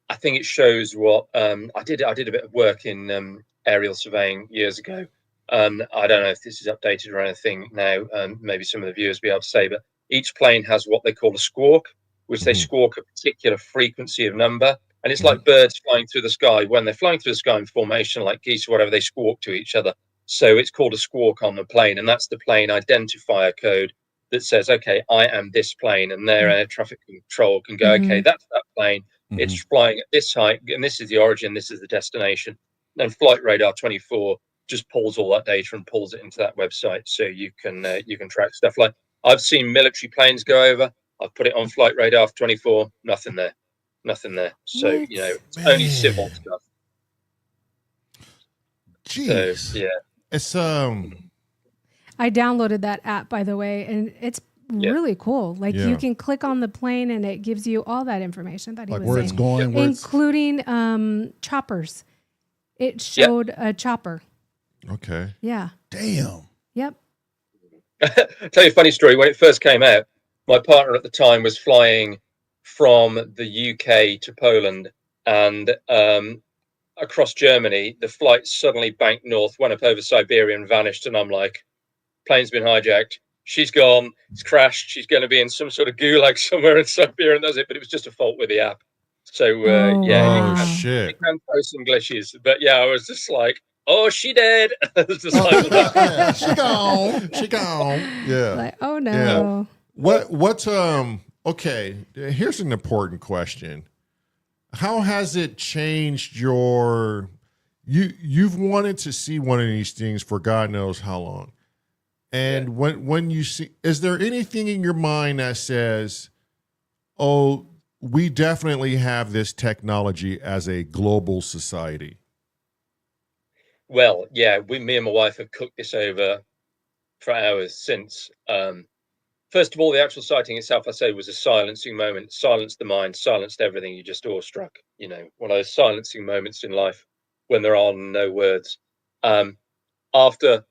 I think it shows what I did a bit of work in aerial surveying years ago. I don't know if this is updated or anything now. Maybe some of the viewers will be able to say, but each plane has what they call a squawk, which they squawk a particular frequency of number. And it's like birds flying through the sky. When they're flying through the sky in formation, like geese or whatever, they squawk to each other. So it's called a squawk on the plane. And that's the plane identifier code that says, okay, I am this plane. And their air traffic control can go, okay, that's that plane. It's flying at this height. And this is the origin. This is the destination. And Flight Radar 24 just pulls all that data and pulls it into that website. So you can track stuff. Like I've seen military planes go over. I've put it on Flight Radar 24. Nothing there. So, it's only civil stuff. Jeez. So, yeah. It's I downloaded that app, by the way, and it's really cool. Like you can click on the plane and it gives you all that information that he was where saying, it's going, including choppers. It showed a chopper. okay. Yeah. Damn. Yep. I'll tell you a funny story. When it first came out, my partner at the time was flying from the UK to Poland, and across Germany, the flight suddenly banked north, went up over Siberia and vanished. And I'm like, plane's been hijacked. She's gone. It's crashed. She's going to be in some sort of gulag somewhere in Siberia, and that's it. But it was just a fault with the app. So, shit. You can throw some glitches. But yeah, I was just like, oh, she dead. Just like, she gone. Yeah. Like, oh no. Yeah. Okay, here's an important question. How has it changed you've wanted to see one of these things for God knows how long. And when you see, is there anything in your mind that says, oh, we definitely have this technology as a global society? Well, yeah, me and my wife have cooked this over for hours since. First of all, the actual sighting itself, I say, was a silencing moment. Silenced the mind, silenced everything. You just awestruck. One of those silencing moments in life when there are no words. After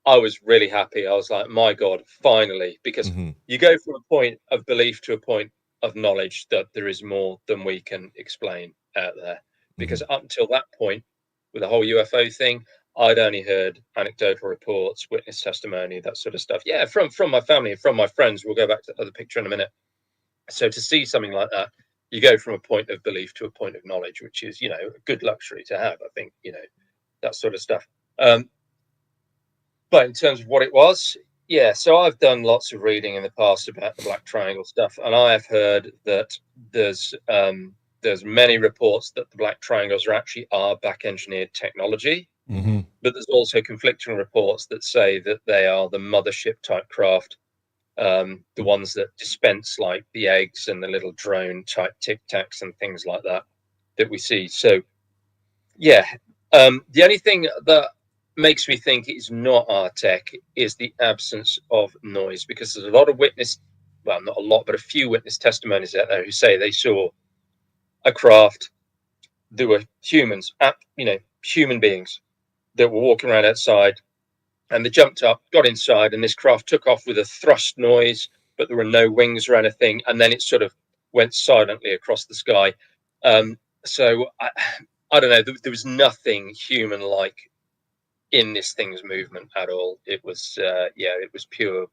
I was really happy, I was like, my God, finally, because you go from a point of belief to a point of knowledge that there is more than we can explain out there. Because up until that point, with the whole UFO thing, I'd only heard anecdotal reports, witness testimony, that sort of stuff. Yeah, from my family and from my friends. We'll go back to the other picture in a minute. So to see something like that, you go from a point of belief to a point of knowledge, which is, a good luxury to have, I think, that sort of stuff. But in terms of what it was, so I've done lots of reading in the past about the Black Triangle stuff, and I have heard that there's many reports that the Black Triangles are back-engineered technology. But there's also conflicting reports that say that they are the mothership type craft, the ones that dispense like the eggs and the little drone type tic tacs and things like that we see. So, the only thing that makes me think it's not our tech is the absence of noise, because there's a lot of not a lot, but a few witness testimonies out there who say they saw a craft. There were humans, human beings that were walking around outside, and they jumped up, got inside, and this craft took off with a thrust noise, but there were no wings or anything, and then it sort of went silently across the sky. So I don't know, there was nothing human-like in this thing's movement at all. It was it was pure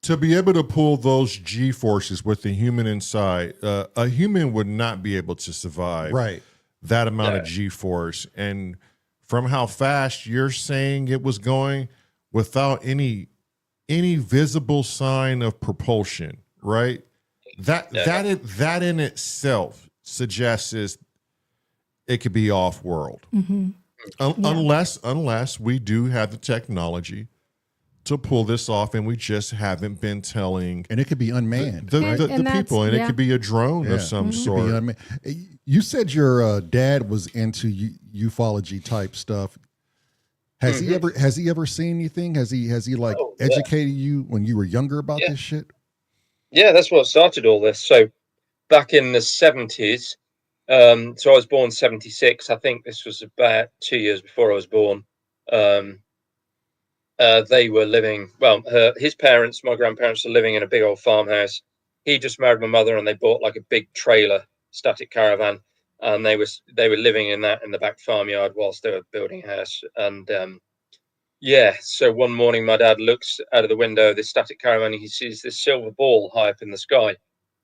to be able to pull those G forces with the human inside, a human would not be able to survive that amount of G force. And from how fast you're saying it was going, without any visible sign of propulsion, right? That in itself suggests it could be off world. Unless we do have the technology to pull this off, and we just haven't been telling. And it could be unmanned. The And people, and yeah. it could be a drone of some It could be sort. unmanned. You said your dad was into ufology type stuff. Has he ever seen anything? Has he like educated you when you were younger about this shit? Yeah, that's what started all this. So back in the 70s, so I was born 76. I think this was about 2 years before I was born. They were living, well, his parents, my grandparents, are living in a big old farmhouse. He just married my mother, and they bought like a big trailer, static caravan, and they were living in that in the back farmyard whilst they were building a house. And so one morning my dad looks out of the window of this static caravan, and he sees this silver ball high up in the sky.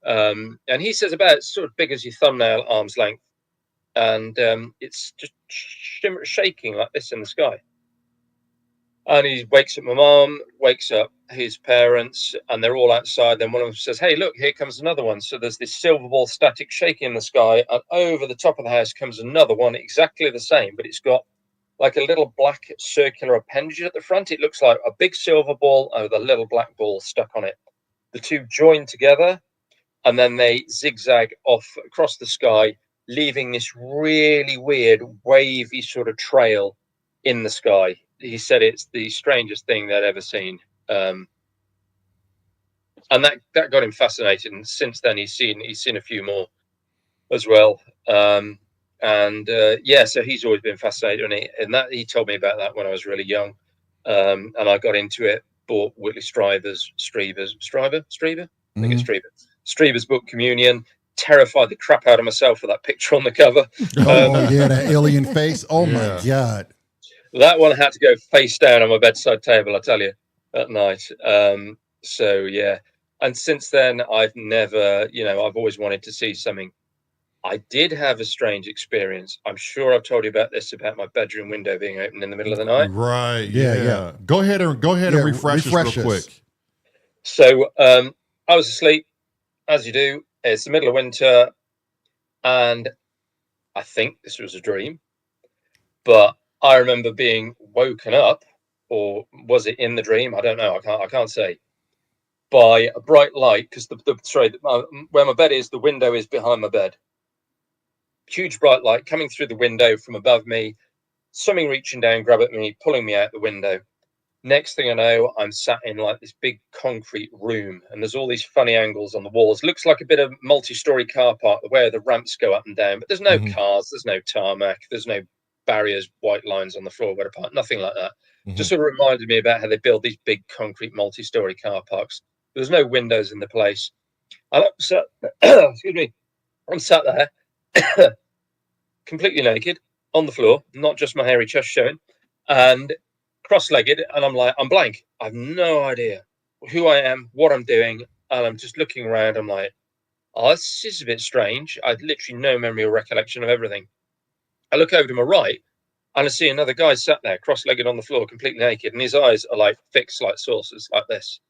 And he says about sort of big as your thumbnail, arm's length, and it's just shaking like this in the sky. And he wakes up my mom, wakes up his parents, and they're all outside. Then one of them says, "Hey, look, here comes another one." So there's this silver ball static shaking in the sky, and over the top of the house comes another one, exactly the same, but it's got like a little black circular appendage at the front. It looks like a big silver ball with a little black ball stuck on it. The two join together, and then they zigzag off across the sky, leaving this really weird, wavy sort of trail in the sky. He said it's the strangest thing they'd ever seen. And that got him fascinated. And since then, he's seen a few more as well. So he's always been fascinated. And that he told me about that when I was really young. And I got into it, bought Whitley Strieber's book Communion, terrified the crap out of myself for that picture on the cover. That alien face. Oh my God. That one had to go face down on my bedside table, I tell you, at night. And since then I've never, I've always wanted to see something. I did have a strange experience. I'm sure I've told you about this, about my bedroom window being open in the middle of the night. Right. Yeah. Go ahead and refresh us real quick. So I was asleep, as you do. It's the middle of winter, and I think this was a dream, but I remember being woken up, or was it in the dream? I don't know. I can't say. By a bright light, because where my bed is, the window is behind my bed. Huge bright light coming through the window from above me. Something reaching down, grab at me, pulling me out the window. Next thing I know, I'm sat in like this big concrete room, and there's all these funny angles on the walls. Looks like a bit of multi-story car park where the ramps go up and down, but there's no cars, there's no tarmac, there's no barriers, white lines on the floor where to park, nothing like that. Just sort of reminded me about how they build these big concrete multi-story car parks. There's no windows in the place. And I'm sat, excuse me, I'm sat there completely naked on the floor, not just my hairy chest showing, and cross-legged, and I'm like, I'm blank. I have no idea who I am, what I'm doing, and I'm just looking around. I'm like, oh, this is a bit strange. I had literally no memory or recollection of everything. I look over to my right, and I see another guy sat there, cross-legged on the floor, completely naked, and his eyes are like fixed like saucers, like this.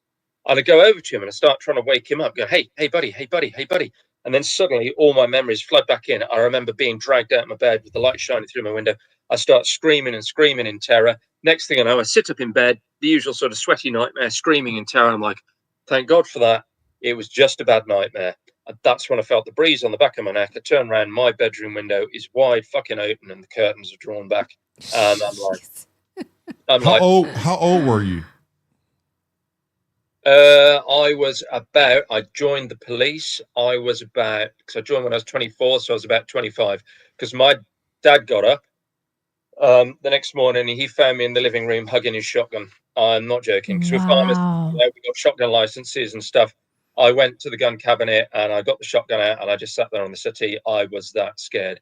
And I go over to him, and I start trying to wake him up, go, hey buddy. And then suddenly all my memories flood back in. I remember being dragged out of my bed with the light shining through my window. I start screaming in terror. Next thing I know, I sit up in bed, the usual sort of sweaty nightmare, screaming in terror. I'm like, thank God for that. It was just a bad nightmare. And that's when I felt the breeze on the back of my neck. I turn around, my bedroom window is wide fucking open, and the curtains are drawn back. And I'm like, how old were you? I joined the police. Because I joined when I was 24, so I was about 25. Because my dad got up the next morning, and he found me in the living room hugging his shotgun. I'm not joking, because we're farmers, we got shotgun licenses and stuff. I went to the gun cabinet and I got the shotgun out, and I just sat there on the settee. I was that scared.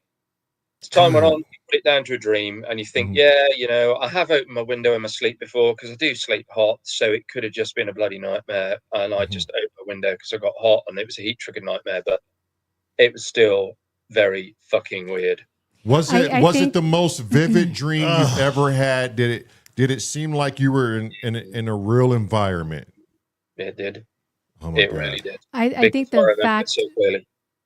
As time went on, you put it down to a dream, and you think, I have opened my window in my sleep before, because I do sleep hot, so it could have just been a bloody nightmare. And I just opened my window because I got hot, and it was a heat-triggered nightmare, but it was still very fucking weird. Was it the most vivid dream you've ever had? Did it seem like you were in a real environment? It did. Oh my God. Really did. I think the fact so clearly.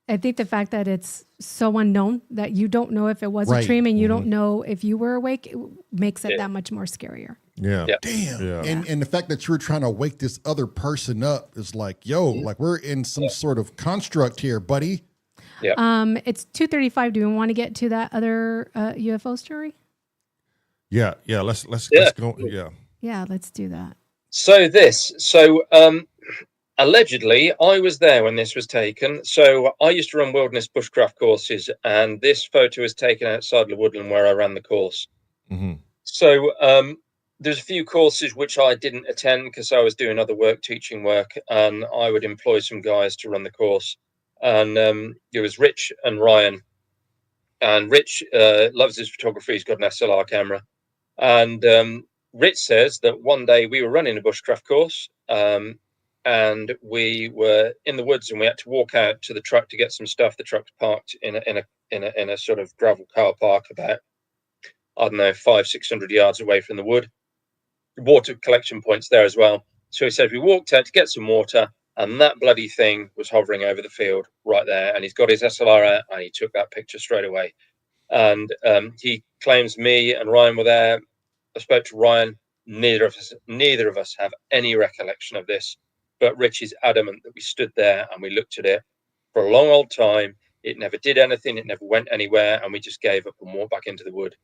I think the fact that it's so unknown that you don't know if it was Right. a dream and you don't know if you were awake, it makes it that much more scarier. Yeah. Yeah. Damn. Yeah. And the fact that you're trying to wake this other person up is like, yo, like we're in some sort of construct here, buddy. It's 2:35. Do we want to get to that other UFO story? Yeah. Let's go. Yeah. Yeah, let's do that. So allegedly, I was there when this was taken. So I used to run wilderness bushcraft courses, and this photo was taken outside the woodland where I ran the course. Mm-hmm. So there's a few courses which I didn't attend because I was doing other work, teaching work, and I would employ some guys to run the course. And it was Rich and Ryan. And Rich loves his photography. He's got an SLR camera. And Rich says that one day we were running a bushcraft course, and we were in the woods, and we had to walk out to the truck to get some stuff. The truck's parked in a sort of gravel car park about, I don't know, 500-600 yards away from the wood. Water collection points there as well. So he said we walked out to get some water, and that bloody thing was hovering over the field right there. And he's got his SLR out, and he took that picture straight away. And he claims me and Ryan were there. I spoke to Ryan. Neither of us have any recollection of this. But Rich is adamant that we stood there and we looked at it for a long old time. It never did anything. It never went anywhere. And we just gave up and walked back into the wood.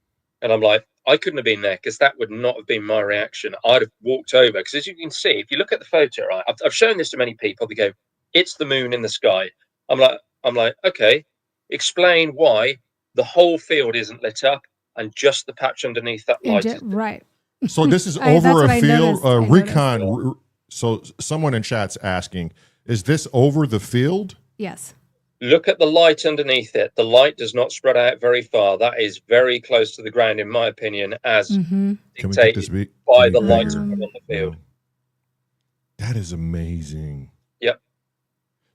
And I'm like, I couldn't have been there because that would not have been my reaction. I'd have walked over because, as you can see, if you look at the photo, right, I've shown this to many people. They go, "It's the moon in the sky." I'm like, okay, explain why the whole field isn't lit up and just the patch underneath that light. Right. So this is That's over what a I field. noticed. Recon. So someone in chat's asking, is this over the field? Yes. Look at the light underneath it. The light does not spread out very far. That is very close to the ground, in my opinion, as dictated by the lights on the field. That is amazing. Yep.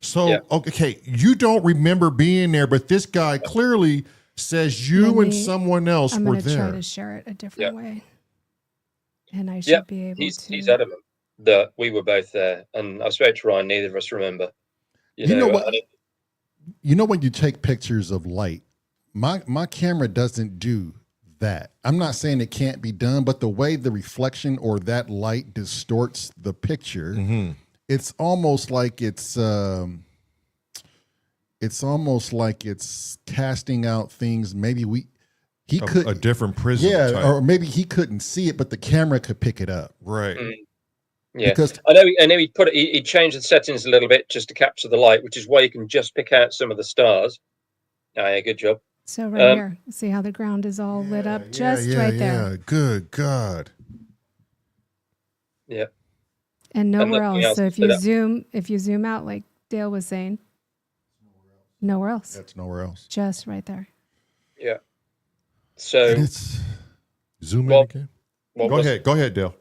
So, okay, you don't remember being there, but this guy clearly says you and someone else I'm were going to there. try to share it a different way. And I should be able to. He's adamant that we were both there. And I spoke to Ryan, neither of us remember. You know what? You know when you take pictures of light, my camera doesn't do that. I'm not saying it can't be done, but the way the reflection or that light distorts the picture, it's almost like it's casting out things. Maybe he could a different prism. Yeah, or maybe he couldn't see it, but the camera could pick it up. Right. Yeah, because I know he changed the settings a little bit just to capture the light, which is why you can just pick out some of the stars. Yeah, good job. So right here, see how the ground is all lit up just right there. Yeah, good God. Yeah. And nowhere else. So if you zoom out, like Dale was saying, nowhere else. That's nowhere else. Just right there. Yeah. So zoom in again. Go ahead, Dale.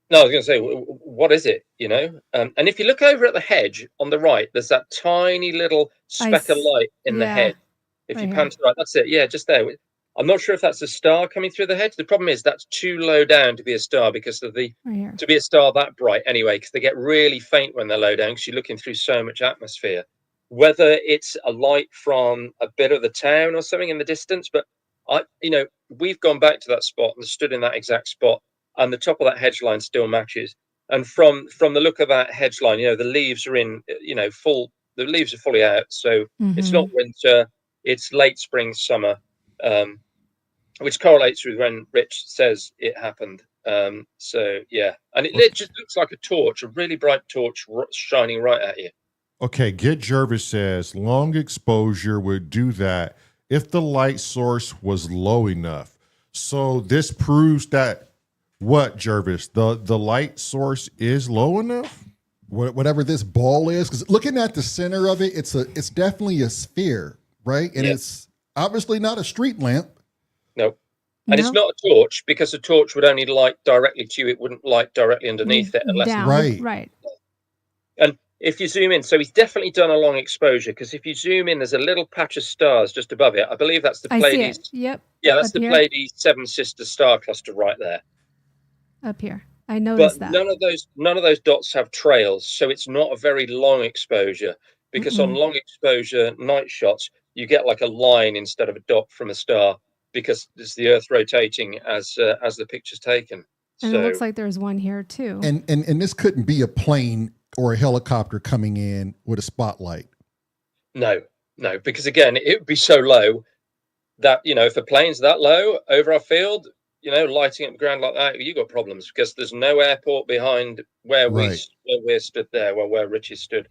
No, I was going to say, what is it? You know, and if you look over at the hedge on the right, there's that tiny little speck of light in the hedge. If you pan to the right, that's it. Yeah, just there. I'm not sure if that's a star coming through the hedge. The problem is that's too low down to be a star because of to be a star that bright anyway, because they get really faint when they're low down because you're looking through so much atmosphere. Whether it's a light from a bit of the town or something in the distance, but we've gone back to that spot and stood in that exact spot, and the top of that hedge line still matches. And from the look of that hedge line, the leaves are in, the leaves are fully out. So it's not winter, it's late spring, summer, which correlates with when Rich says it happened. So, yeah. And it just looks like a torch, a really bright torch shining right at you. Okay, Get Jervis says long exposure would do that if the light source was low enough. So this proves that what, Jervis? The light source is low enough? Whatever this ball is, because looking at the center of it, it's definitely a sphere, right? And it's obviously not a street lamp. Nope. And it's not a torch because a torch would only light directly to you. It wouldn't light directly underneath it unless right. And if you zoom in, so he's definitely done a long exposure because if you zoom in, there's a little patch of stars just above it. I believe that's the Pleiades. I see it. Yep. Yeah, that's the Pleiades Seven Sisters star cluster right there. Up here. I noticed but that. None of those dots have trails, so it's not a very long exposure. because on long exposure night shots, you get like a line instead of a dot from a star, because it's the Earth rotating as the picture's taken. And it looks like there's one here too. And this couldn't be a plane or a helicopter coming in with a spotlight. No, because again, it would be so low that, if a plane's that low over our field, lighting up the ground like that, you got problems, because there's no airport behind where we're stood there, where Richie stood.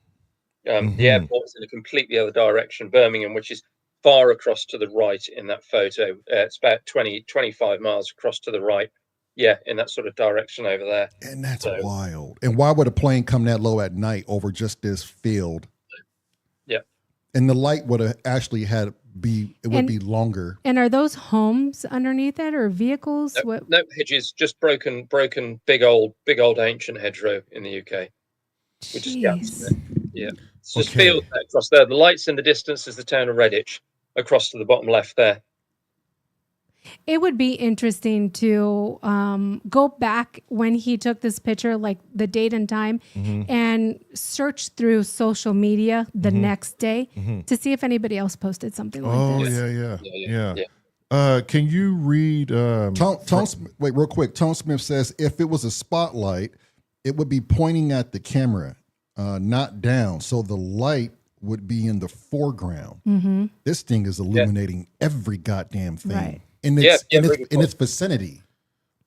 The airport's in a completely other direction, Birmingham, which is far across to the right in that photo. It's about 25 miles across to the right. Yeah, in that sort of direction over there. And that's wild. And why would a plane come that low at night over just this field? Yeah. And the light would have actually be longer. And are those homes underneath it or vehicles? No hedges, just broken big old ancient hedgerow in the UK. Which is yeah. It's just fields across there. The lights in the distance is the town of Redditch across to the bottom left there. It would be interesting to go back when he took this picture, like the date and time, and search through social media the next day to see if anybody else posted something like this. Yeah. Can you read? Wait, real quick. Tone Smith says if it was a spotlight, it would be pointing at the camera, not down, so the light would be in the foreground. This thing is illuminating every goddamn thing. Right. In its vicinity.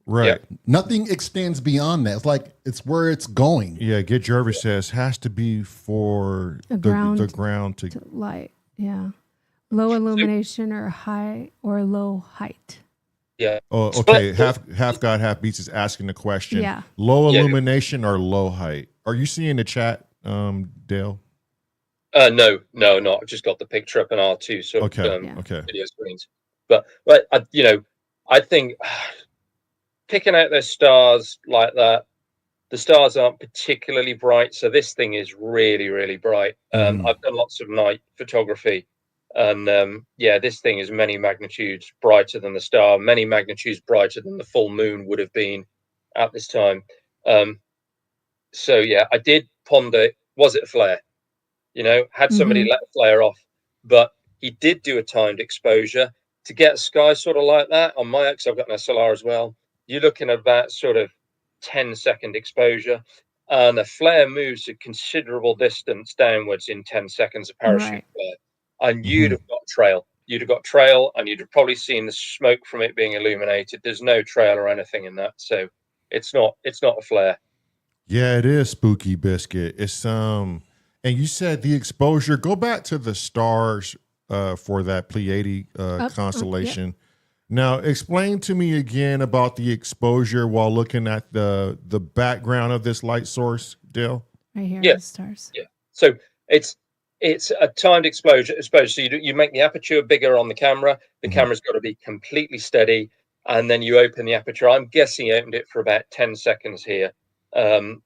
Right. Yeah. Nothing extends beyond that. It's like it's where it's going. Yeah, Get Jervis says has to be for the ground to light. Yeah. Low illumination or high or low height. Yeah. Oh, okay. Half God, half beats is asking the question. Yeah. Low illumination or low height? Are you seeing the chat, Dale? No, not. I've just got the picture up in R2 sort of video screens. But I think picking out those stars like that, the stars aren't particularly bright. So this thing is really, really bright. I've done lots of night photography, and this thing is many magnitudes brighter than the star, many magnitudes brighter than the full moon would have been at this time. I did ponder, was it a flare? Had somebody let a flare off, but he did do a timed exposure. To get a sky sort of like that on my X, I've got an SLR as well. You're looking at that sort of 10-second exposure, and a flare moves a considerable distance downwards in 10 seconds. A parachute flare, and you'd have got trail. You'd have got trail, and you'd have probably seen the smoke from it being illuminated. There's no trail or anything in that, so it's not a flare. Yeah, it is Spooky Biscuit. It's and you said the exposure. Go back to the stars. For that Pleiade constellation. Now, explain to me again about the exposure while looking at the background of this light source, Dale. Right here, the stars. Yeah. So it's a timed exposure. So you make the aperture bigger on the camera. The camera's got to be completely steady, and then you open the aperture. I'm guessing you opened it for about 10 seconds here,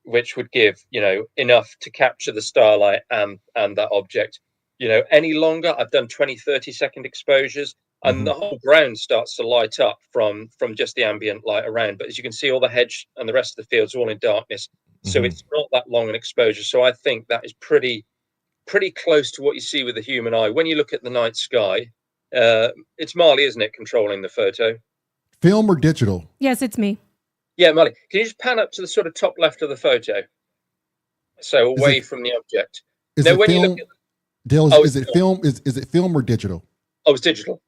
which would give enough to capture the starlight and that object. Any longer, I've done 20-30 second exposures, and the whole ground starts to light up from just the ambient light around. But as you can see, all the hedge and the rest of the field's all in darkness, so it's not that long an exposure. So I think that is pretty close to what you see with the human eye when you look at the night sky. It's Marley, isn't it, controlling the photo? Film or digital? Yes, it's me. Yeah, Marley. Can you just pan up to the sort of top left of the photo, so away from the object? Now, when you look at Dale, is it film? Is it film or digital? Oh, it's digital.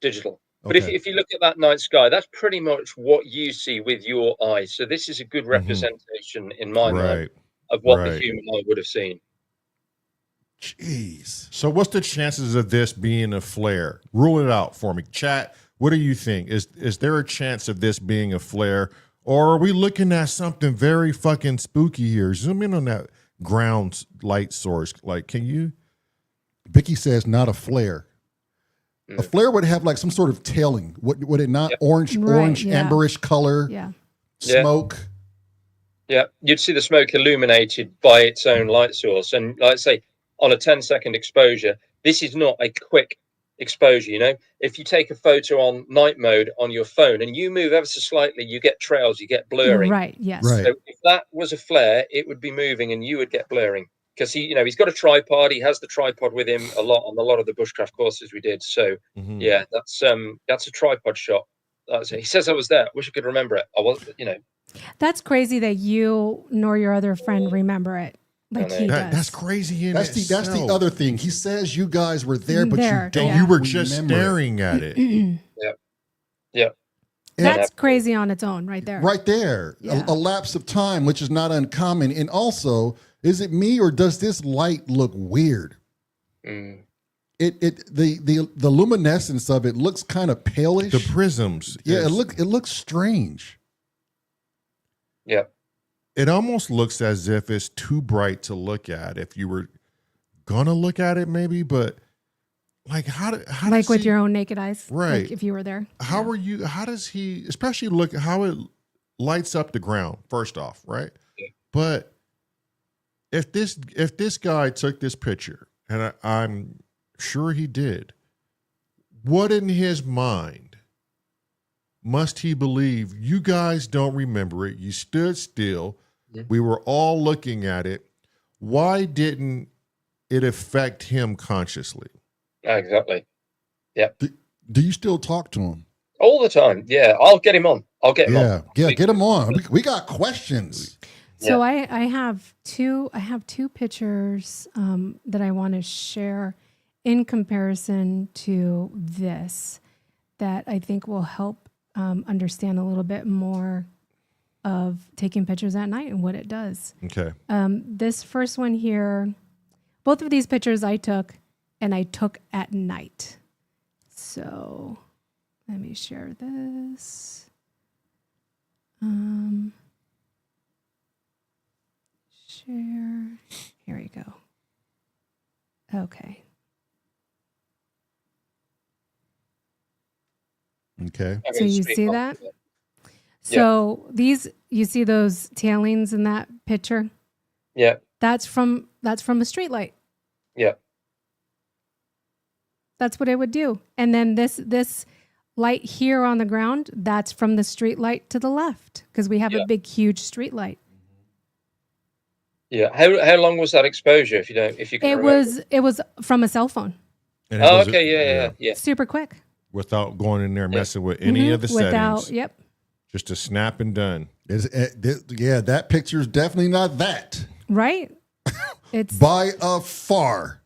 But if you look at that night sky, that's pretty much what you see with your eye. So this is a good representation in my mind of what the human eye would have seen. Jeez. So what's the chances of this being a flare? Rule it out for me. Chat, what do you think? Is there a chance of this being a flare? Or are we looking at something very fucking spooky here? Zoom in on that ground light source. Like, can you... Vicky says not a flare. A flare would have like some sort of tailing. Would it not? Orange, amberish color. Yeah. Smoke. Yeah. You'd see the smoke illuminated by its own light source. And like I say, on a 10-second exposure, this is not a quick exposure. If you take a photo on night mode on your phone and you move ever so slightly, you get trails, you get blurring. Right. Yes. Right. So if that was a flare, it would be moving and you would get blurring. because he's got a tripod. He has the tripod with him a lot on a lot of the bushcraft courses we did. So yeah, that's a tripod shot. He says I was there. Wish I could remember it. I was, That's crazy that you nor your other friend remember it like he does. That's crazy. That's the other thing. He says you guys were there, but There, you don't. yeah. You were just remember staring at it. Yeah. That's crazy on its own, right there. Right there, Yeah. a lapse of time, which is not uncommon. And also, is it me or does this light look weird? Mm. The luminescence of it looks kind of palish. The prisms. Yeah, it looks strange. Yeah. It almost looks as if it's too bright to look at. If you were gonna look at it, maybe, but like how Like with your own naked eyes, Right. Like if you were there. How are you? How does he? Especially look how it lights up the ground. First off, right? Yeah. But if this guy took this picture, and I'm sure he did, what in his mind must he believe? You guys don't remember it. You stood still. Yeah. We were all looking at it. Why didn't it affect him consciously? Exactly. Yeah. Do you still talk to him? All the time. Yeah. I'll get him on. Get him on. We got questions. So I have two pictures that I want to share in comparison to this that I think will help understand a little bit more of taking pictures at night and what it does. Okay. This first one here, both of these pictures I took at night. So let me share this. Share. Here we go. Okay. Okay. So you see that? So you see those tailings in that picture? Yeah. That's from a street light. Yeah. That's what it would do. And then this light here on the ground, that's from the street light to the left because we have a big, huge street light. Yeah. How long was that exposure? If you can remember? It was from a cell phone. And it was- okay. Yeah. Super quick. Without going in there messing with any of the settings. Yep. Just a snap and done. That picture's definitely not that. Right. It's By a far.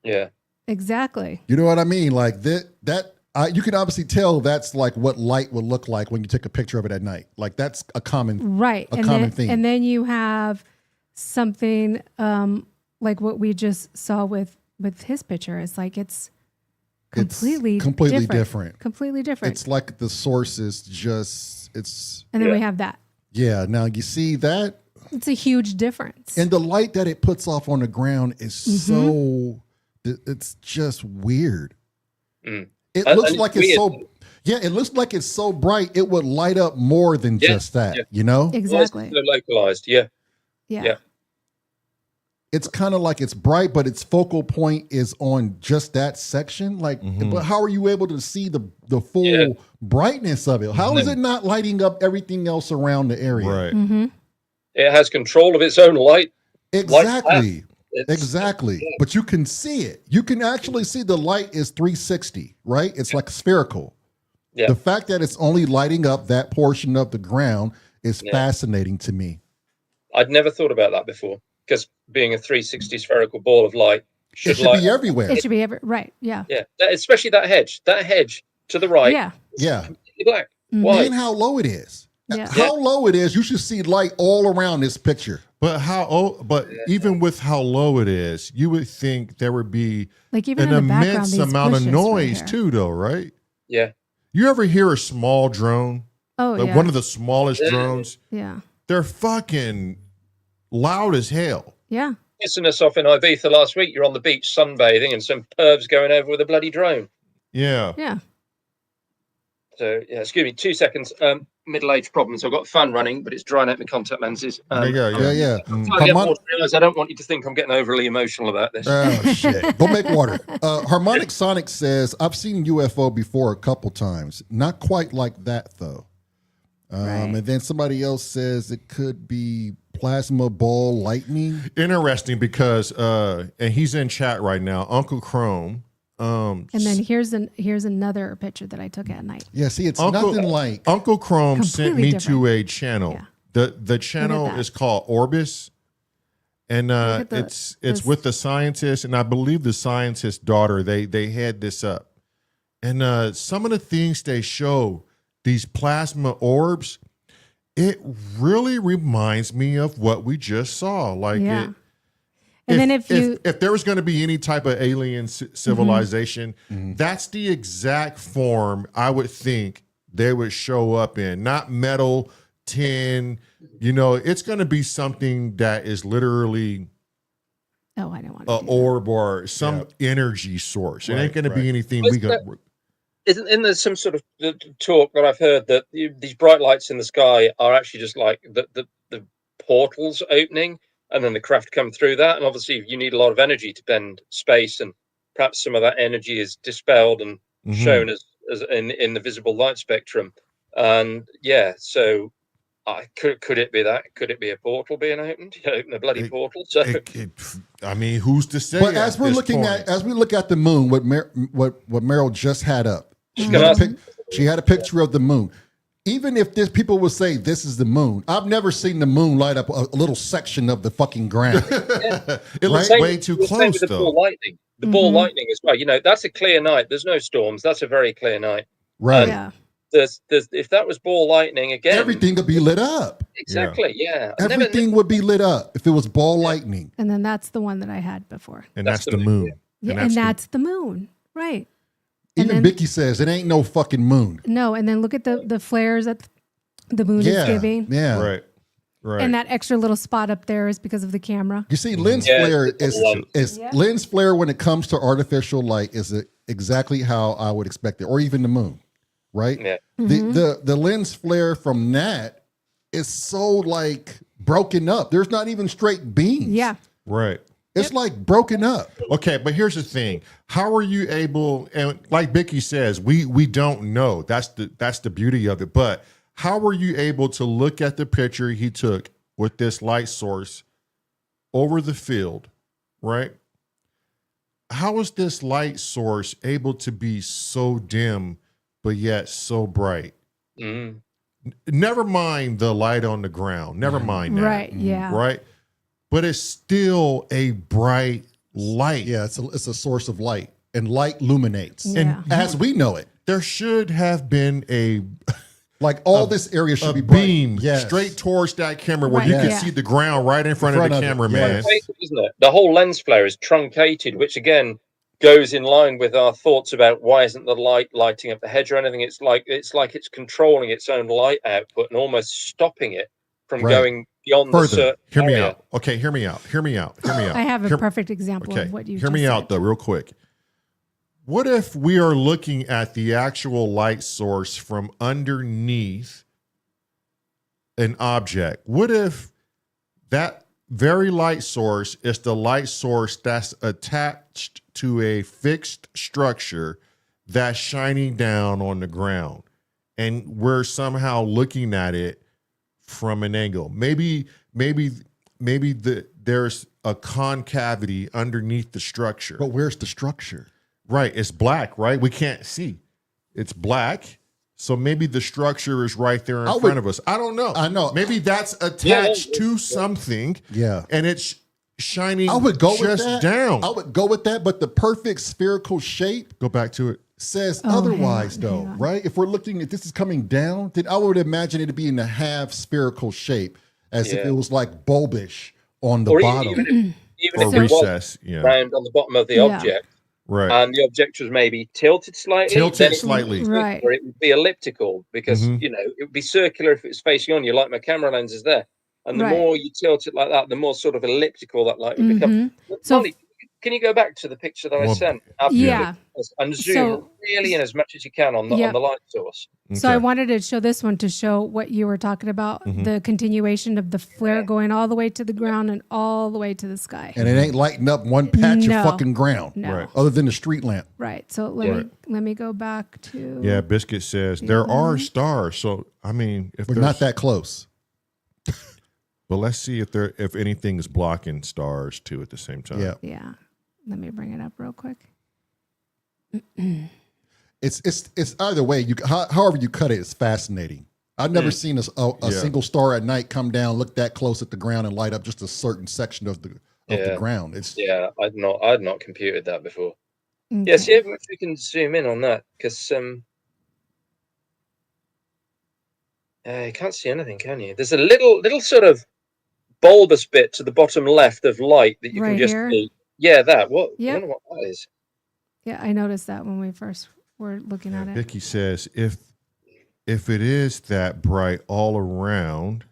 Yeah. exactly. You know what I mean? Like that you can obviously tell that's like what light would look like when you take a picture of it at night. Like that's a common Right. thing. And then you have something like what we just saw with his picture. It's like it's completely different. Completely different. It's like the source is and then we have that. Yeah. Now you see that, It's a huge difference. and the light that it puts off on the ground is so. It's just weird. Mm. It And- looks and like it's it's weird. so. Yeah, it looks like it's so bright. It would light up more than just that. Yeah. You know, Exactly. So localized. Yeah. Yeah. it's kind of like it's bright, but its focal point is on just that section. Like, but how are you able to see the full brightness of it? How is it not lighting up everything else around the area? Right. Mm-hmm. It has control of its own light. Exactly. It's- Exactly. But you can see it. You can actually see the light is 360, right? It's like spherical. Yeah. The fact that it's only lighting up that portion of the ground is Yeah. fascinating to me. I'd never thought about that before because being a 360 spherical ball of light It should should light. be everywhere. It should be right. Yeah. Yeah. Especially that hedge. That hedge to the right. Yeah. Yeah. Completely black. Mhm. Why? And how low it is. Yeah. How low it is, you should see light all around this picture. But even with how low it is, you would think there would be Like even an in the background, immense these amount of bushes right noise here. too, though, right? Yeah. You ever hear a small drone? Oh Like yeah. one of the smallest Yeah. drones? Yeah. They're fucking loud as hell. Yeah. Pissing us off in Ibiza last week. You're on the beach sunbathing and some pervs going over with a bloody drone. Yeah. Yeah. So, yeah, excuse me, 2 seconds. Middle-aged problems. I've got a fan running, but it's drying out my contact lenses. Yeah. Yeah. Mm. I get more to realize I don't want you to think I'm getting overly emotional about this. Oh shit! Go make water. Harmonic Sonic says, "I've seen UFO before a couple times. Not quite like that though. And then somebody else says it could be plasma ball lightning. Interesting because, and he's in chat right now, Uncle Chrome. And then here's another picture that I took at night. Yeah, see, it's nothing like Uncle Chrome sent me different. to a channel. Yeah. The channel is called Orbis, and it's with the scientist, and I believe the scientist's daughter. They had this up, and some of the things they show, these plasma orbs, it really reminds me of what we just saw. Like Yeah. And then if there was going to be any type of alien civilization, that's the exact form I would think they would show up in. Not metal, tin. You know, it's going to be something that is literally I don't want an orb or some energy source. It ain't going to be anything we got. Isn't there some sort of talk that I've heard that these bright lights in the sky are actually just like the portals opening? And then the craft come through that, and obviously you need a lot of energy to bend space, and perhaps some of that energy is dispelled and shown as in the visible light spectrum. And so could it be that? Could it be a portal being opened? You open a bloody portal. So I mean, who's to say? But as we look at the moon, what Meryl just had up, she had a picture of the moon. Even if people would say this is the moon, I've never seen the moon light up a little section of the fucking ground. It looks way too close, though. Ball lightning. The ball lightning as well. You know, that's a clear night. There's no storms. That's a very clear night. Right. Yeah. There's if that was ball lightning again, everything would be lit up. Exactly. Yeah. Everything would be lit up if it was ball lightning. And then that's the one that I had before. And that's the moon. Yeah, and that's the moon. Right. Even Vicky says it ain't no fucking moon. No, and then look at the flares that the moon is giving. Yeah. Right. And that extra little spot up there is because of the camera. You see, lens flare lens flare when it comes to artificial light is exactly how I would expect it, or even the moon, right? Yeah. The lens flare from that is so like broken up. There's not even straight beams. Yeah. Right. It's like broken up. Okay, but here's the thing. How are you able, and like Vicky says, we don't know. That's the beauty of it. But how were you able to look at the picture he took with this light source over the field, right? How is this light source able to be so dim, but yet so bright? Never mind the light on the ground. Never mind that. Right, yeah. Right? But it's still a bright light. Yeah, it's a source of light, and light illuminates. Yeah. And as we know it, there should have been this area should be beam bright. Yes. straight towards that camera where Right, you can yeah. see the ground right in front of the camera, man. Isn't it? The whole lens flare is truncated, which again goes in line with our thoughts about why isn't the light lighting up the hedge or anything. It's like it's controlling its own light output and almost stopping it from going beyond the certain Hear me area. out. Okay, hear me out. I have a perfect example of what you hear me out though, real quick. What if we are looking at the actual light source from underneath an object? What if that very light source is the light source that's attached to a fixed structure that's shining down on the ground, and we're somehow looking at it from an angle? Maybe there's a concavity underneath the structure. But where's the structure? Right, it's black, right? We can't see. It's black. So maybe the structure is right there in front of us. I don't know. I know. Maybe that's attached to something. Yeah. And it's shining I would go just with that. down. I would go with that, but the perfect spherical shape Go back to it. says Oh, otherwise, hang though, on. right? If we're looking at this is coming down, then I would imagine it to be in a half spherical shape, as if it was like bulbish on the Or bottom. even Or if it was recess. Yeah. round on the bottom of the Yeah. object, Right. and the object was maybe tilted slightly, Tilted then it- slightly. Right. or it would be elliptical because Mhm. it would be circular if it was facing on you, like my camera lens is there. And the Right. more you tilt it like that, the more sort of elliptical that light would become. So Molly, can you go back to the picture that I Well, sent? Yeah. And zoom So- really in as much as you can on the Yep. on the light source. So I Okay. wanted to show this one to show what you were talking about, the continuation of the flare going all the way to the ground and all the way to the sky. And it ain't lighting up one patch No. of fucking ground. No. Right. Other than the street lamp. Right. So let me go back to Yeah, Biscuit says there are stars. So I mean, if We're there's not that close. But let's see if anything is blocking stars too at the same time. Yeah. Yeah. Let me bring it up real quick. It's either way. However you cut it, it's fascinating. I've never seen a single star at night come down, look that close at the ground, and light up just a certain section of the ground. It's I'd not computed that before. Okay. Yeah, see if we can zoom in on that, because you can't see anything, can you? There's a little sort of bulbous bit to the bottom left of light that you Right can just here? see. Yeah, that. What? Yep. I wonder what that is. Yeah, I noticed that when we first were looking at it. Vicky says if it is that bright all around,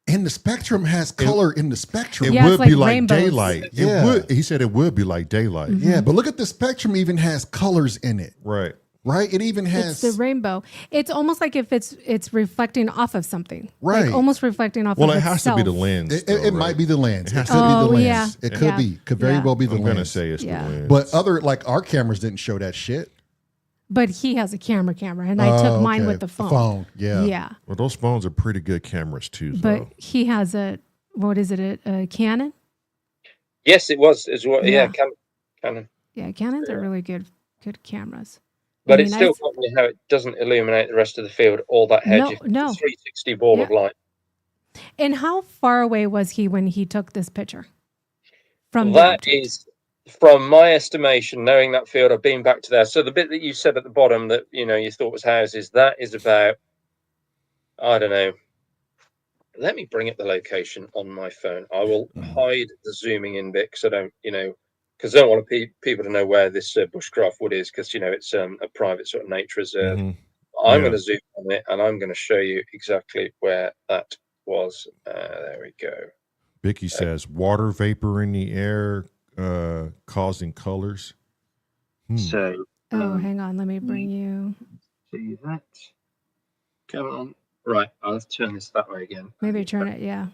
and the spectrum has color in the spectrum. it Yeah, would it's like be like rainbows. daylight. Yeah. It would. He said it would be like daylight. Yeah, but look at the spectrum even has colors in it, Right. right? It even has It's the rainbow. It's almost like if it's reflecting off of something. Right. Like almost reflecting off Well, of it has itself. to be the lens. it though, might right? be the lens. It has could to be the Oh, lens. yeah. It could Yeah. be. Could very Yeah. well be the I'm gonna lens. say it's Yeah. the lens. But other like our cameras didn't show that shit. But he has a camera, and I took mine okay. with the phone. Yeah. Yeah. well, those phones are pretty good cameras too. But Though. he has a Canon? Yes, it was as well. Yeah. Yeah, Canon. Yeah, Canons are really good cameras. But I it's mean, still got me how it doesn't illuminate the rest of the field. All that hedge. No, It's no. a 360 ball of Yeah. light. And how far away was he when he took this picture? From the That object? is, from my estimation, knowing that field, I've been back to there. So the bit that you said at the bottom that you thought was houses, that is about, I don't know. Let me bring up the location on my phone. I will hide the zooming in bit because I don't, because I don't want people to know where this bushcraft wood is, because it's a private sort of nature reserve. Mhm. I'm Yeah. going to zoom on it and I'm going to show you exactly where that was. There we go. Vicky says water vapor in the air causing colors. So hang on. Let me bring you. see that. Come on. Right, I'll turn this that way again. Maybe turn it. Yeah.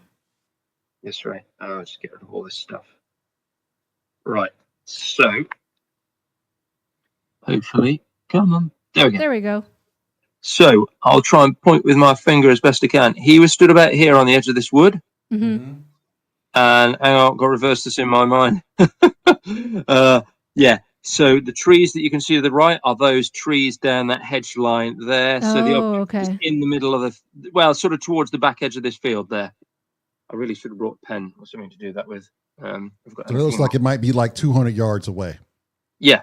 This way. I'll just get rid of all this stuff. Right. So hopefully, come on. There we go. There we go. So I'll try and point with my finger as best I can. He was stood about here on the edge of this wood. Mm-hmm. And hang on, got to reverse this in my mind. Yeah. So the trees that you can see to the right are those trees down that hedge line there. So the Oh, object okay. is in the middle of sort of towards the back edge of this field there. I really should have brought a pen or something to do that with. I've got So it looks like it might be like 200 yards away, yeah.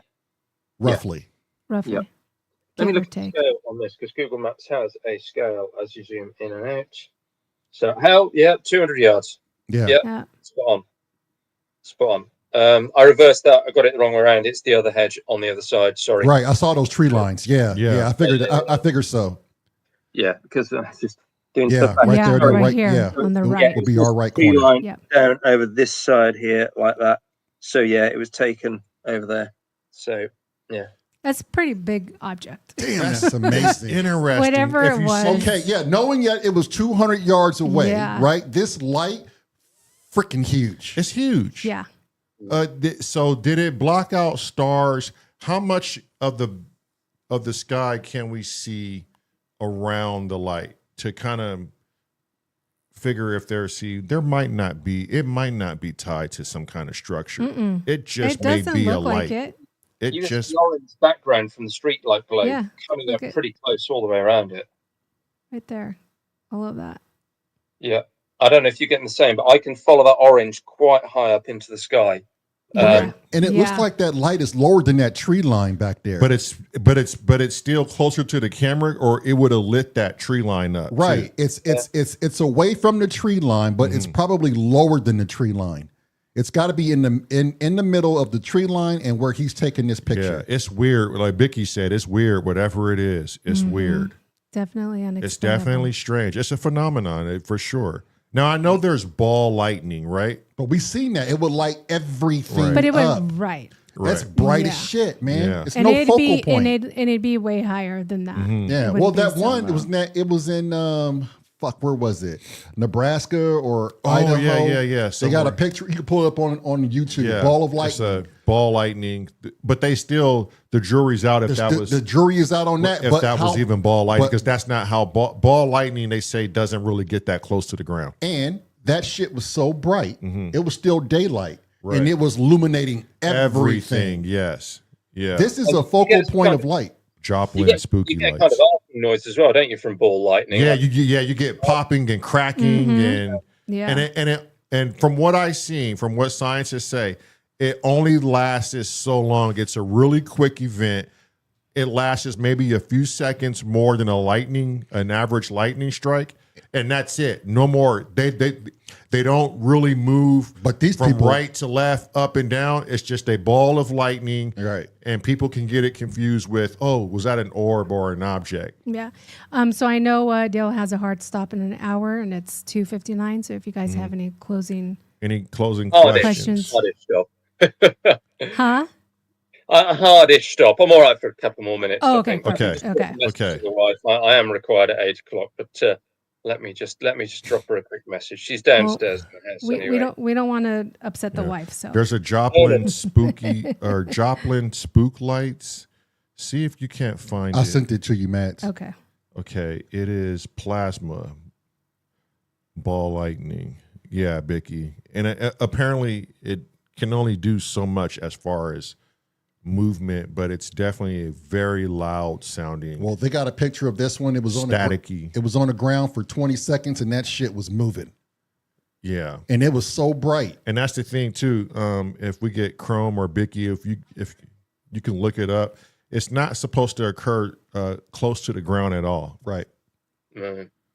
roughly. Roughly. Yep. Let me Give or look at the take. scale on this, because Google Maps has a scale as you zoom in and out. So how? Yeah, 200 yards. Yeah. Yep. Yeah. Spot on. I reversed that. I got it the wrong way around. It's the other hedge on the other side. Sorry. Right. I saw those tree lines. Yeah. Yeah. Yeah. I figured. I figured so. Yeah, because just doing Yeah. stuff back Right yeah, there. to the right right. here Yeah. on the Yeah, right. Would be our right tree corner. line Yeah. down over this side here like that. So yeah, it was taken over there. So yeah. That's a pretty big object. Damn, that's amazing. Interesting. Whatever If it you was. saw- Okay. Yeah. Knowing yet it was 200 yards away. Yeah. Right. This light, freaking huge. It's huge. Yeah. So did it block out stars? How much of the sky can we see around the light to kind of figure if there might not be, it might not be tied to some kind of structure. Mm-mm. It just It may doesn't be a look like light. it. It You just see the orange background from the street light glow Yeah, coming look up at- pretty close all the way around it. Right there. I love that. Yeah. I don't know if you're getting the same, but I can follow that orange quite high up into the sky. Yeah. And it looks Yeah. like that light is lower than that tree line back there. but it's still closer to the camera, or it would have lit that tree line up. right. too. It's away from the tree line, but it's probably lower than the tree line. It's got to be in the middle of the tree line and where he's taking this Yeah, picture. it's weird. Like Vicky said, it's weird. Whatever it is, it's weird. Definitely unexplainable. It's definitely strange. It's a phenomenon for sure. Now I know there's ball lightning, right? But we seen that. It would light everything Right. But it up. was right. That's Right. bright Yeah. as shit, man. Yeah. It's And no it'd focal be point. and it'd be way higher than that. Yeah, It well, wouldn't be that so one low. it was in where was it? Nebraska or Oh, Idaho? yeah. They got a Somewhere. picture. You can pull it up on YouTube. Yeah, Ball of it's lightning. a ball lightning, but they still the jury's out if that was The jury is out on that. if but that was how- even ball lightning but- because that's not how ball lightning they say doesn't really get that close to the ground. And that shit was so bright, it was still daylight, Right. and it was illuminating everything. Yes, yeah. This is a focal Yes, point right. of light. Joplin spooky you get lights. kind of arcing noise as well, don't you, from ball lightning? Yeah, Like, you get popping and cracking Yeah. and from what I've seen, from what scientists say, it only lasts so long. It's a really quick event. It lasts maybe a few seconds more than an average lightning strike, and that's it. No more. They don't really move. But these from people- right to left, up and down. It's just a ball of lightning, Right. And people can get it confused with, oh, was that an orb or an object? Yeah. So I know Dale has a hard stop in an hour, and it's 2:59. So if you guys have any closing, Any closing Hardish. questions? Questions. Hardish stop. huh? A hardish stop. I'm all right for a couple more minutes. Oh, I okay, think. perfect. Okay. Message Okay. to the wife. I am required at 8:00, but let me just drop her a quick message. She's downstairs in the house anyway. We don't want to upset the wife. So There's a Joplin spooky or Joplin spook lights. See if you can't find I it. sent it to you, Matt. okay. Okay, it is plasma ball lightning. Yeah, Bicky. And apparently it can only do so much as far as movement, but it's definitely a very loud sounding. Well, they got a picture of this one. It was Staticky. It was on the ground for 20 seconds, and that shit was moving, Yeah. and it was so bright. And that's the thing too. If we get Chrome or Bicky, if you can look it up, it's not supposed to occur close to the ground at all. Right.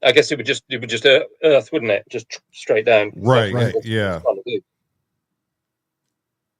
I guess it would just Earth, wouldn't it? Just straight down. Right. Right. Yeah.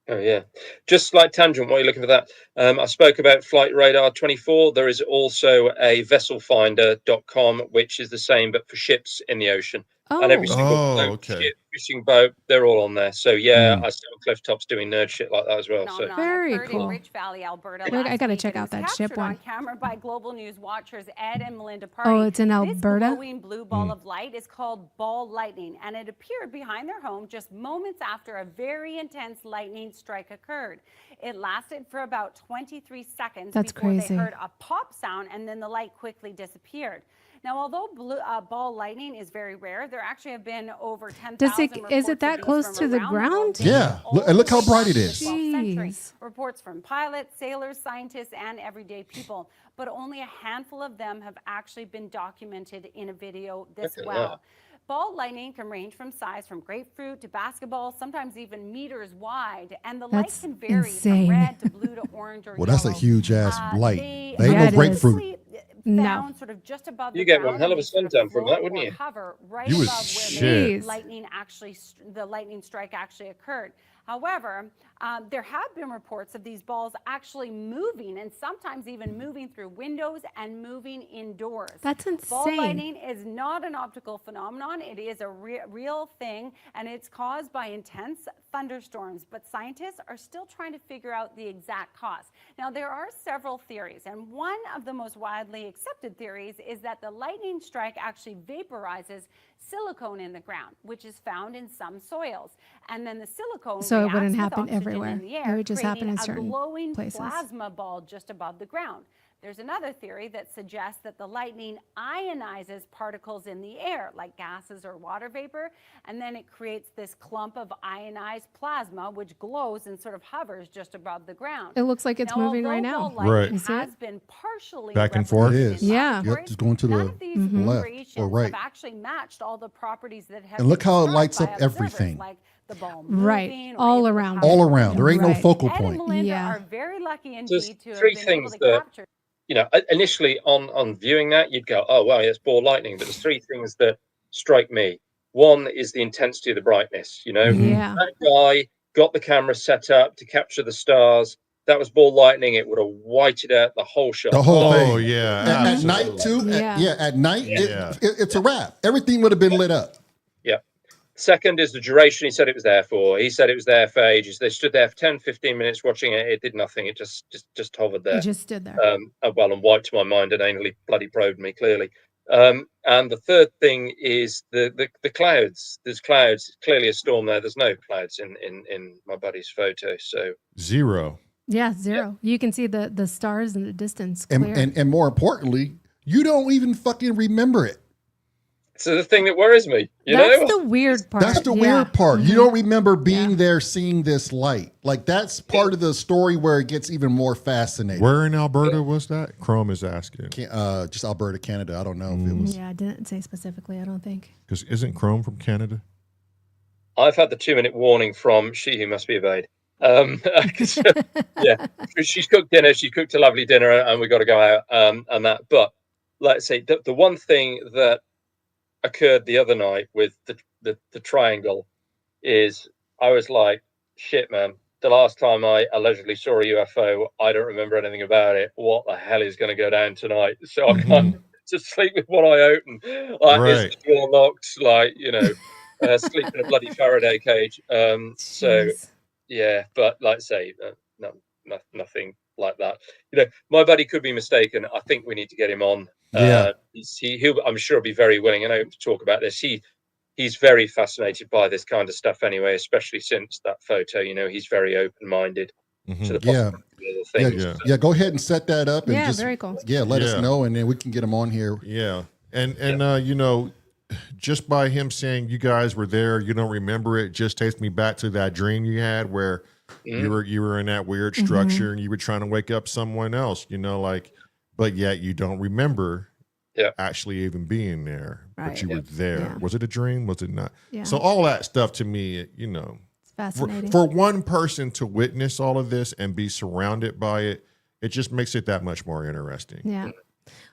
Oh yeah, just slight tangent while you're looking for that. I spoke about Flight Radar 24. There is also a vesselfinder.com, which is the same but for ships in the ocean. Oh, And every single boat, okay. ship, fishing boat, they're all on there. So yeah, I saw Cliff Tops doing nerd shit like that as well. So Very occurred cool. in Rich Valley, Alberta. Wait, I last gotta week, check and it out was that captured ship one. on camera by Global News watchers Ed and Melinda Party. Oh, it's in Alberta? This glowing blue ball of light is called ball lightning, and it appeared behind their home just moments after a very intense lightning strike occurred. It lasted for about 23 seconds That's before crazy. they heard a pop sound, and then the light quickly disappeared. Now, although ball lightning is very rare, there actually have been over 10,000 is it that close to the ground? Yeah. Look how bright it is. Jeez. Reports from pilots, sailors, scientists, and everyday people, but only a handful of them have actually been documented in a video this Look at well. that. Ball lightning can range from size from grapefruit to basketball, sometimes even meters wide, and the That's light can vary insane. from red to blue to orange or Well, that's a yellow. huge ass light. They They ain't Yeah, no it is. grapefruit. actually No. found sort of just above You the get ground, one hell of and a they sort of suntan from that, float wouldn't or you? hover right You was above shit. where Jeez. the lightning strike actually occurred. However, there have been reports of these balls actually moving, and sometimes even moving through windows and moving indoors. That's Ball insane. lightning is not an optical phenomenon. It is a real thing, and it's caused by intense thunderstorms. But scientists are still trying to figure out the exact cause. Now, there are several theories, and one of the most widely accepted theories is that the lightning strike actually vaporizes silicone in the ground, which is found in some soils. And then the silicone So it reacts wouldn't with happen oxygen everywhere. in the It air, would just happen in creating certain a glowing places. plasma ball just above the ground. There's another theory that suggests that the lightning ionizes particles in the air, like gases or water vapor, and then it creates this clump of ionized plasma, which glows and sort of hovers just above the ground. It looks like it's Now, moving right although now. ball lightning Right. You see it? has been partially Back and forth? replicated It is. in Yeah. laboratories, Yep, just going to none the of these left or creations right. have actually matched all the properties that have And look been how it described lights by up observers, everything. like the ball Right. moving or All able to around. hover All around. There ain't no Right. focal Ed and point. Melinda Yeah. are very lucky There's indeed to have three been able things to that- capture. Initially on viewing that, you'd go, oh, wow, it's ball lightning. But there's three things that strike me. One is the intensity of the brightness. Yeah. That guy got the camera set up to capture the stars. That was ball lightning. It would have whited out the whole shot. The whole Oh thing. yeah. At night absolutely. too. Yeah. At night, Yeah. it's a wrap. Everything would have been lit up. Yeah. Second is the duration he said it was there for. He said it was there for ages. They stood there for 10, 15 minutes watching it. It did nothing. It just hovered there. It just stood there. Well, and wiped my mind and anally bloody probed me, clearly. And the third thing is the clouds. There's clouds. It's clearly a storm there. There's no clouds in my buddy's photo. So Zero. Yeah, zero. You can see the stars in the distance clear. And more importantly, you don't even fucking remember it. So the thing that worries me, that's the weird part. That's the weird part. You don't remember being there, seeing this light. Like that's part of the story where it gets even more fascinating. Where in Alberta was that? Chrome is asking. Just Alberta, Canada. I don't know if it was. Yeah, I didn't say specifically. I don't think. Because isn't Chrome from Canada? I've had the 2-minute warning from She Who Must Be Obeyed. Yeah, she's cooked dinner. She cooked a lovely dinner, and we got to go out and that. But let's say the one thing that occurred the other night with the triangle is I was like, shit, man. The last time I allegedly saw a UFO, I don't remember anything about it. What the hell is going to go down tonight? So I can't just sleep with one eye open. Is the door locked? Sleep in a bloody Faraday cage. So yeah, but like I say, nothing like that. My buddy could be mistaken. I think we need to get him on. Yeah. I'm sure he'll be very willing and open to talk about this. He's very fascinated by this kind of stuff anyway, especially since that photo. He's very open-minded to the possibility of things. Yeah, go ahead and set that up. And just, very cool. Yeah, let us know, and then we can get him on here. Yeah, and just by him saying you guys were there, you don't remember it, just takes me back to that dream you had where you were in that weird structure and you were trying to wake up someone else, but yet you don't remember actually even being there, but you were there. Yeah. Was it a dream? Was it not? Yeah. So all that stuff to me, it's fascinating. For one person to witness all of this and be surrounded by it, it just makes it that much more interesting. Yeah.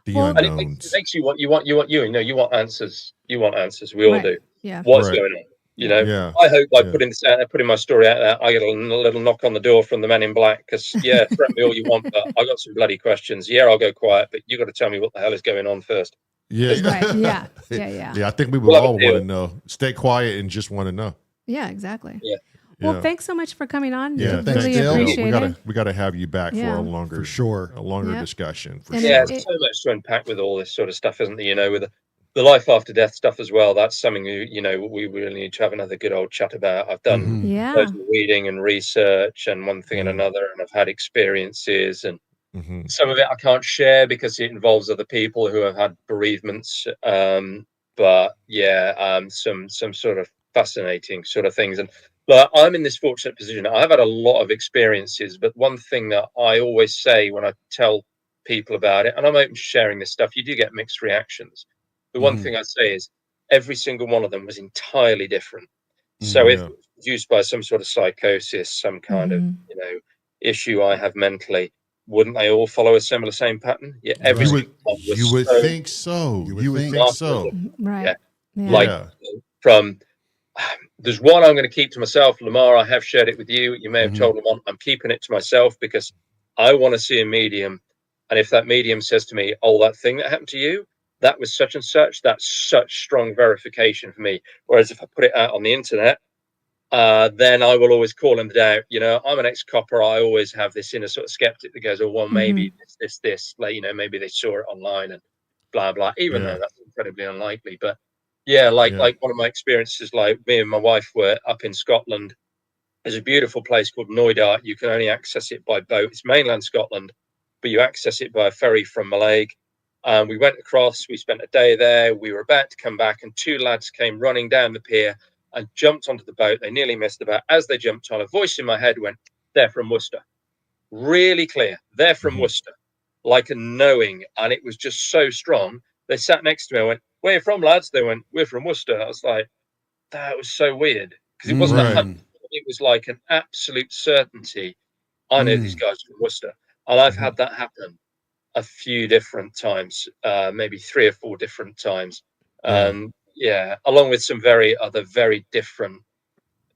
The unknowns. And it makes you you want answers. You want answers. We all do. Yeah. What's going on? I hope by putting my story out there, I get a little knock on the door from the men in black because threaten me all you want, but I got some bloody questions. Yeah, I'll go quiet, but you got to tell me what the hell is going on first. Yeah. Right. Yeah. I think we would all want to know. Stay quiet and just want to know. Yeah, exactly. Yeah. Well, thanks so much for coming on. Yeah, really appreciate it. We got to have you back for a longer, discussion. For sure. There's so much to unpack with all this sort of stuff, isn't there? With the life after death stuff as well. That's something we really need to have another good old chat about. I've done loads of reading and research and one thing and another, and I've had experiences, and some of it I can't share because it involves other people who have had bereavements. But some sort of fascinating sort of things. And I'm in this fortunate position. I've had a lot of experiences, but one thing that I always say when I tell people about it, and I'm open to sharing this stuff, you do get mixed reactions. The one thing I say is every single one of them was entirely different. So if it was produced by some sort of psychosis, some kind of issue I have mentally, wouldn't they all follow a same pattern? Yeah, every you would think so. You would think so. Right. Yeah. From there's one I'm going to keep to myself. Lamar, I have shared it with you. You may have told Lamar I'm keeping it to myself because I want to see a medium. And if that medium says to me, oh, that thing that happened to you, that was such and such, that's such strong verification for me. Whereas if I put it out on the internet, then I will always call them down. I'm an ex-copper. I always have this inner sort of skeptic that goes, oh, well, maybe this, maybe they saw it online and blah, blah, even though that's incredibly unlikely. But like one of my experiences, like me and my wife were up in Scotland. There's a beautiful place called Knoydart. You can only access it by boat. It's mainland Scotland, but you access it by a ferry from Mallaig. We went across, we spent a day there. We were about to come back and two lads came running down the pier and jumped onto the boat. They nearly missed the boat. As they jumped on, a voice in my head went, they're from Worcester. Really clear. They're from Worcester. Like a knowing. And it was just so strong. They sat next to me. I went, where are you from, lads? They went, we're from Worcester. I was like, that was so weird. Because it wasn't a hunt. It was like an absolute certainty. I know these guys are from Worcester. And I've had that happen a few different times, maybe 3 or 4 different times. Along with some very different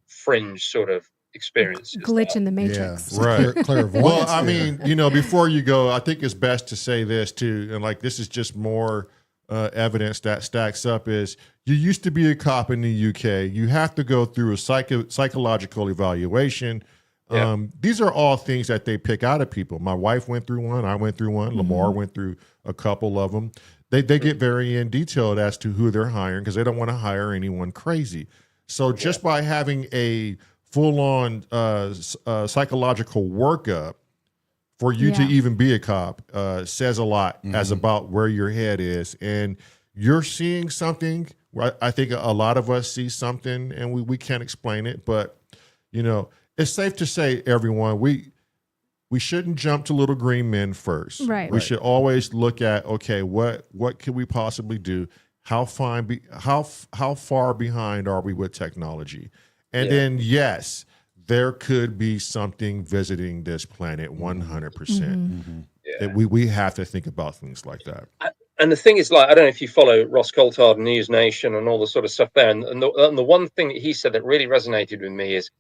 fringe sort of experiences. Glitch in the matrix. Yeah, right. Clairvoyance. Well, I mean, before you go, I think it's best to say this too. And this is just more evidence that stacks up is you used to be a cop in the UK. You have to go through a psychological evaluation. Yeah. These are all things that they pick out of people. My wife went through one. I went through one. Lamar went through a couple of them. They get very in detailed as to who they're hiring because they don't want to hire anyone crazy. So just by having a full-on psychological workup for you to even be a cop says a lot as about where your head is. And you're seeing something. I think a lot of us see something and we can't explain it. But, you know, it's safe to say, everyone, we shouldn't jump to little green men first. Right. We should always look at, okay, what could we possibly do? How far behind are we with technology? And then, yes, there could be something visiting this planet 100%. That we have to think about things like that. And the thing is, like, I don't know if you follow Ross Coulthard, News Nation, and all the sort of stuff there. And the one thing that he said that really resonated with me is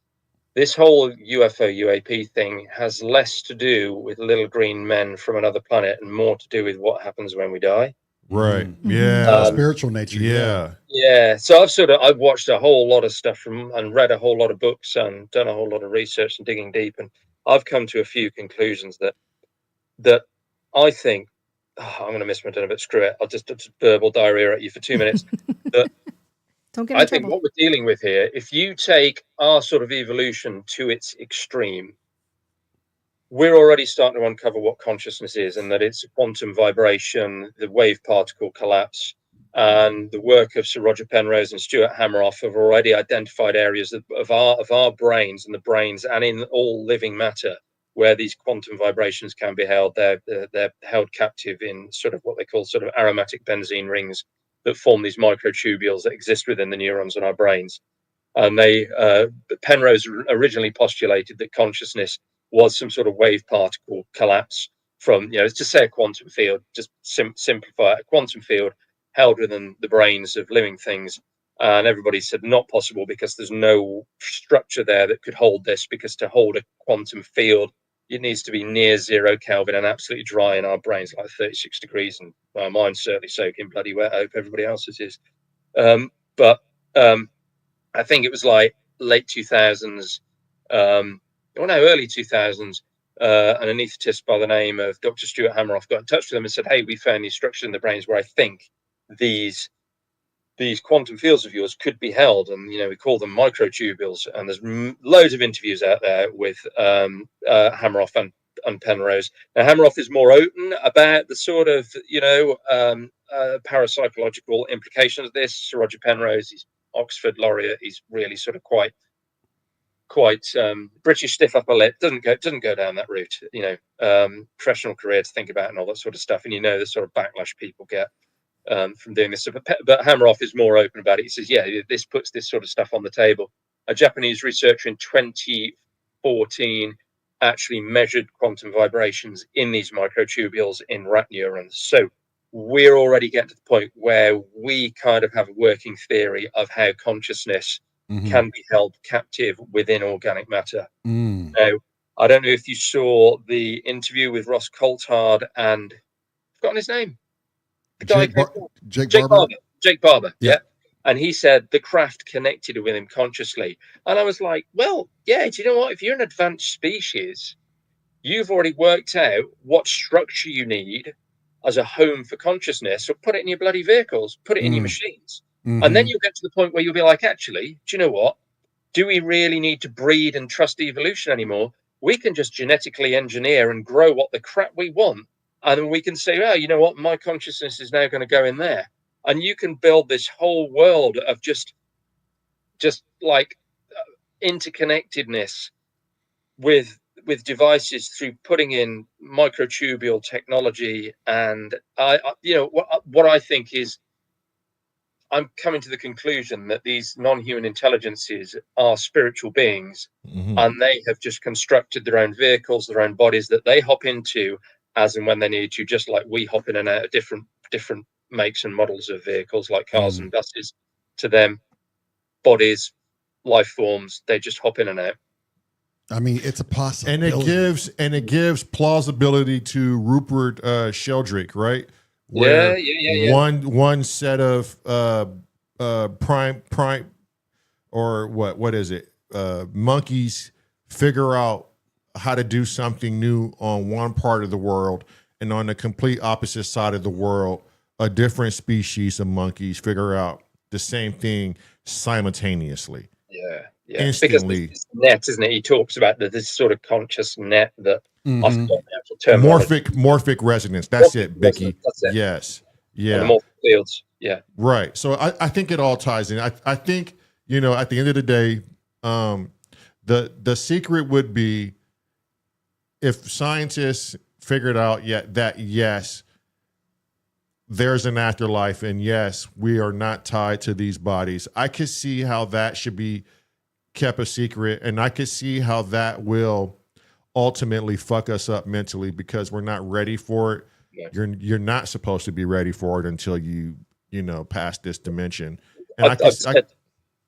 this whole UFO UAP thing has less to do with little green men from another planet and more to do with what happens when we die. Right. Yeah. Spiritual nature. Yeah. So I've watched a whole lot of stuff and read a whole lot of books and done a whole lot of research and digging deep. And I've come to a few conclusions that I think, I'm going to miss my dinner, but screw it. I'll just verbal diarrhea at you for 2 minutes. But Don't get in I trouble. think what we're dealing with here, if you take our sort of evolution to its extreme, we're already starting to uncover what consciousness is, and that it's a quantum vibration, the wave particle collapse, and the work of Sir Roger Penrose and Stuart Hameroff have already identified areas of our brains and the brains and in all living matter where these quantum vibrations can be held. They're held captive in sort of what they call sort of aromatic benzene rings that form these microtubules that exist within the neurons in our brains. And Penrose originally postulated that consciousness was some sort of wave particle collapse from, to say a quantum field, just simplify it, a quantum field held within the brains of living things. And everybody said not possible because there's no structure there that could hold this, because to hold a quantum field, it needs to be near 0 Kelvin and absolutely dry in our brains, like 36 degrees. And mine's certainly soaking bloody wet. I hope everybody else's is. But I think it was like late 2000s, early 2000s, an anaesthetist by the name of Dr. Stuart Hameroff got in touch with them and said, hey, we found these structures in the brains where I think these quantum fields of yours could be held. And, we call them microtubules. And there's loads of interviews out there with Hameroff and Penrose. Now, Hameroff is more open about the sort of, parapsychological implications of this. Sir Roger Penrose, he's Oxford laureate. He's really sort of quite British, stiff upper lip. Doesn't go down that route. Professional career to think about and all that sort of stuff. And the sort of backlash people get from doing this. But Hameroff is more open about it. He says, yeah, this puts this sort of stuff on the table. A Japanese researcher in 2014 actually measured quantum vibrations in these microtubules in rat neurons. So we're already getting to the point where we kind of have a working theory of how consciousness can be held captive within organic matter. Now, I don't know if you saw the interview with Ross Coulthard and I've forgotten his name. Jake Barber. Yeah. And he said the craft connected with him consciously. And I was like, well, yeah, do you know what? If you're an advanced species, you've already worked out what structure you need as a home for consciousness, or put it in your bloody vehicles, put it in your machines. And then you'll get to the point where you'll be like, actually, do you know what? Do we really need to breed and trust evolution anymore? We can just genetically engineer and grow what the crap we want. And then we can say, oh, you know what? My consciousness is now going to go in there. And you can build this whole world of just like interconnectedness with devices through putting in microtubule technology. And what I think is, I'm coming to the conclusion that these non-human intelligences are spiritual beings, and they have just constructed their own vehicles, their own bodies that they hop into as and when they need to, just like we hop in and out of different makes and models of vehicles like cars and buses. To them, bodies, life forms, they just hop in and out. I mean, it's a possibility. And it gives plausibility to Rupert Sheldrake, right? where Yeah. one set of prime or what is it? Monkeys figure out how to do something new on one part of the world, and on the complete opposite side of the world, a different species of monkeys figure out the same thing simultaneously. Yeah. Instantly. Because this net, isn't it? He talks about this sort of conscious net that I forgot the actual term. Morphic resonance. That's it, Vicky. That's it. Yes. And Yeah. the morphic fields. Yeah. Right. So I think it all ties in. I think, at the end of the day, the secret would be if scientists figured out that yes, there's an afterlife, and yes, we are not tied to these bodies. I could see how that should be kept a secret, and I could see how that will ultimately fuck us up mentally because we're not ready for it. Yeah. You're not supposed to be ready for it until you pass this dimension. And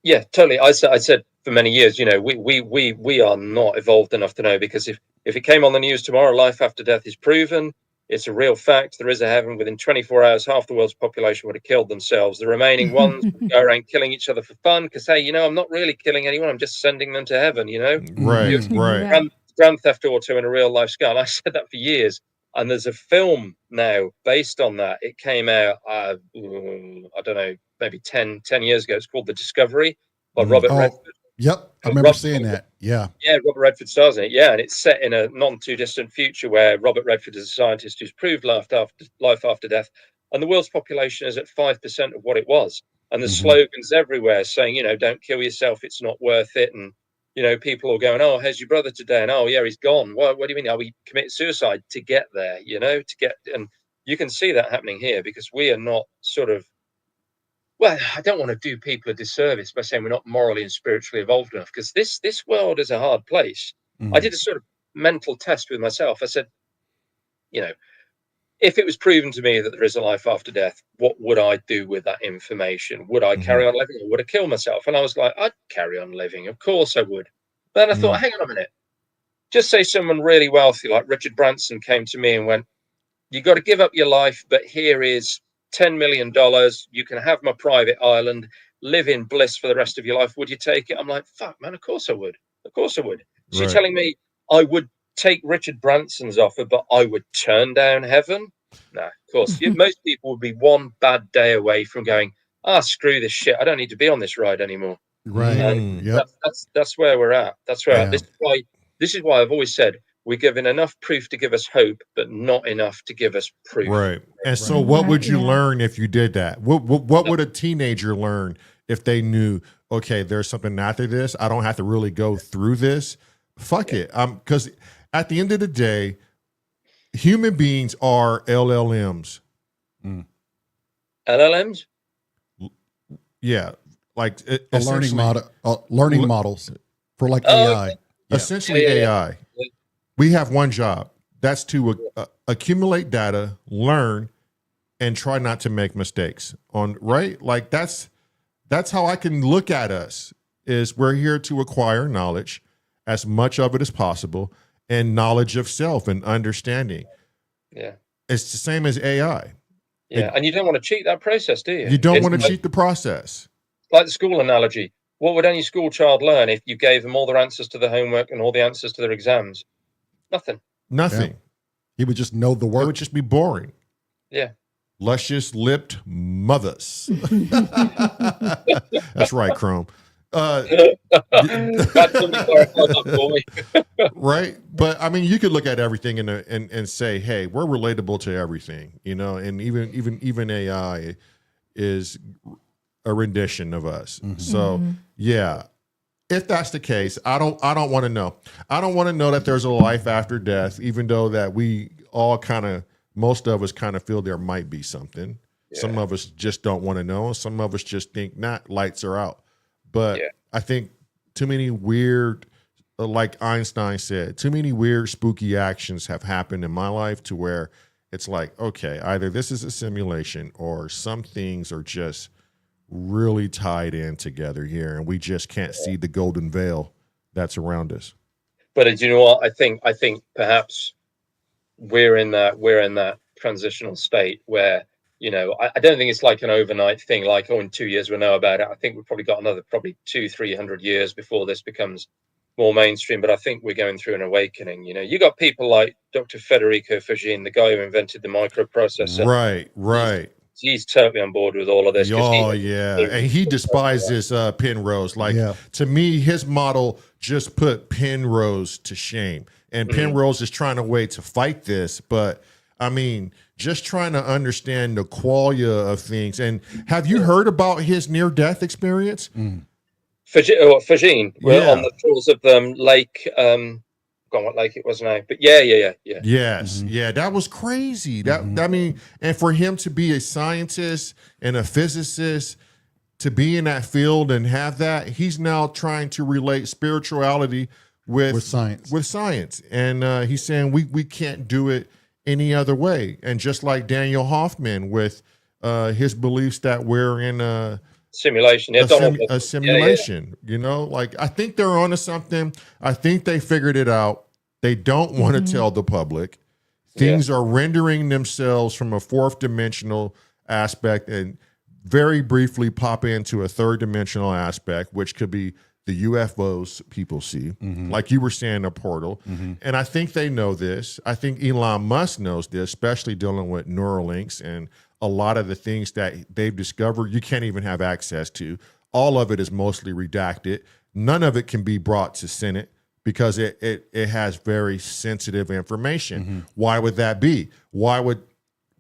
yeah, totally. I said for many years, we are not evolved enough to know, because if it came on the news tomorrow, life after death is proven, it's a real fact, there is a heaven, within 24 hours, half the world's population would have killed themselves. The remaining ones would go around killing each other for fun because, hey, I'm not really killing anyone. I'm just sending them to heaven, Right. Grand Theft Auto in a real life scale. I said that for years. And there's a film now based on that. It came out, I don't know, maybe 10 years ago. It's called The Discovery by Robert Redford. Yep, I remember seeing that. Yeah, Robert Redford stars in it. Yeah, and it's set in a not too distant future where Robert Redford is a scientist who's proved life after death, and the world's population is at 5% of what it was. And there's slogans everywhere saying, don't kill yourself, it's not worth it. And people are going, oh, here's your brother today, and oh yeah, he's gone. What do you mean? We committed suicide to get there? And you can see that happening here because we are not sort of. Well, I don't want to do people a disservice by saying we're not morally and spiritually evolved enough, because this world is a hard place. I did a sort of mental test with myself. I said, if it was proven to me that there is a life after death, what would I do with that information? Would I carry on living, or would I kill myself? And I was like, I'd carry on living. Of course I would. But then I thought, hang on a minute. Just say someone really wealthy like Richard Branson came to me and went, you got to give up your life, but here is $10 million. You can have my private island, live in bliss for the rest of your life. Would you take it? I'm like, fuck, man, of course I would. Of course I would. So you're telling me I would take Richard Branson's offer, but I would turn down heaven? No, of course. Most people would be one bad day away from going, screw this shit. I don't need to be on this ride anymore. right. That's where we're at. That's where we're at. This is why I've always said, we're given enough proof to give us hope, but not enough to give us proof. Right. And so what would you learn if you did that? What would a teenager learn if they knew, okay, there's something after this. I don't have to really go through this. Fuck it. Because at the end of the day, human beings are LLMs. LLMs? Yeah. Like learning models for like AI. Essentially AI. We have one job. That's to accumulate data, learn, and try not to make mistakes. Right? Like that's how I can look at us. Is we're here to acquire knowledge, as much of it as possible, and knowledge of self and understanding. Yeah, it's the same as AI. Yeah, and you don't want to cheat that process, do you? You don't want to cheat the process. Like the school analogy. What would any school child learn if you gave them all their answers to the homework and all the answers to their exams? Nothing. Nothing. Yeah. He would just know the word. It would just be boring. Yeah. Luscious lipped mothers. That's right, Chrome. Right? But I mean, you could look at everything and say, hey, we're relatable to everything, and even AI is a rendition of us. So yeah. If that's the case, I don't want to know. I don't want to know that there's a life after death, even though that we all most of us kind of feel there might be something. Yeah. Some of us just don't want to know. Some of us just think lights are out. But I think too many weird, like Einstein said, too many weird, spooky actions have happened in my life to where it's like, okay, either this is a simulation or some things are just really tied in together here, and we just can't see the golden veil that's around us. But you know what? I think perhaps we're in that transitional state where, you know, I don't think it's like an overnight thing, like, oh, in 2 years we'll know about it. I think we've probably got another 200-300 years before this becomes more mainstream, but I think we're going through an awakening. You know, you got people like Dr. Federico Fagin, the guy who invented the microprocessor. Right. He's totally on board with all of this. Oh, yeah. And he despises Penrose. Like, to me, his model just put Penrose to shame. And Penrose is trying a way to fight this. But, I mean, just trying to understand the qualia of things. And have you heard about his near-death experience? Fagin, we're on the shores of Lake, forgotten what lake it was now, but yeah. Yes, that was crazy. That I mean, and for him to be a scientist and a physicist, to be in that field and have that, he's now trying to relate spirituality with science, and he's saying we can't do it any other way. And just like Daniel Hoffman with his beliefs that we're in a simulation, a simulation. You know, like, I think they're onto something. I think they figured it out. They don't want to tell the public. Things are rendering themselves from a fourth dimensional aspect and very briefly pop into a third dimensional aspect, which could be the UFOs people see, like you were saying, a portal. And I think they know this. I think Elon Musk knows this, especially dealing with Neuralinks and a lot of the things that they've discovered you can't even have access to. All of it is mostly redacted. None of it can be brought to Senate because it has very sensitive information. Why would that be? Why would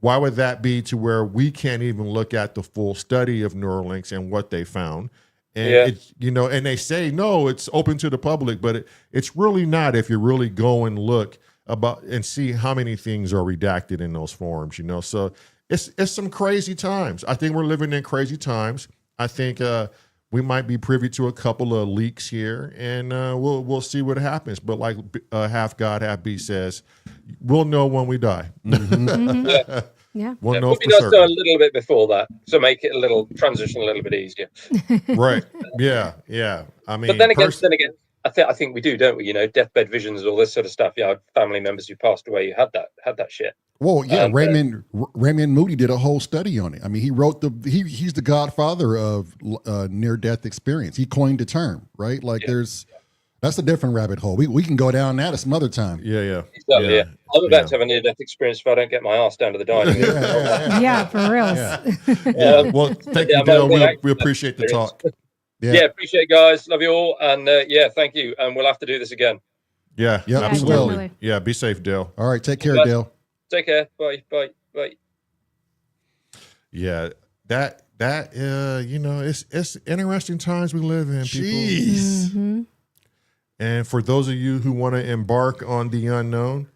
that be to where we can't even look at the full study of Neuralinks and what they found? And it's, you know, and they say, no, it's open to the public, but it's really not if you really go and look about and see how many things are redacted in those forums, you know? So it's some crazy times. I think we're living in crazy times. I think we might be privy to a couple of leaks here, and we'll see what happens. But like Half God, Half Beast says, we'll know when we die. We'll know for certain. Done a little bit before that, so make it a little transition a little bit easier. Right. Yeah. I mean, but then again, I think we do, don't we? You know, deathbed visions, all this sort of stuff. Yeah, family members who passed away, you had that shit. Well, yeah, Raymond Moody did a whole study on it. I mean, he wrote he's the godfather of near-death experience. He coined the term, right? Like that's a different rabbit hole. We can go down that at some other time. Yeah. Exactly, yeah. I'm about to have a near-death experience if I don't get my ass down to the dining room. Yeah, for real. Well, thank you, Dale. We appreciate the talk. Yeah, appreciate it, guys. Love you all. And thank you. And we'll have to do this again. Yeah, absolutely. Yeah, be safe, Dale. All right, take care, Dale. Take care. Bye. Yeah, that you know, it's interesting times we live in, people. Jeez. And for those of you who want to embark on the unknown,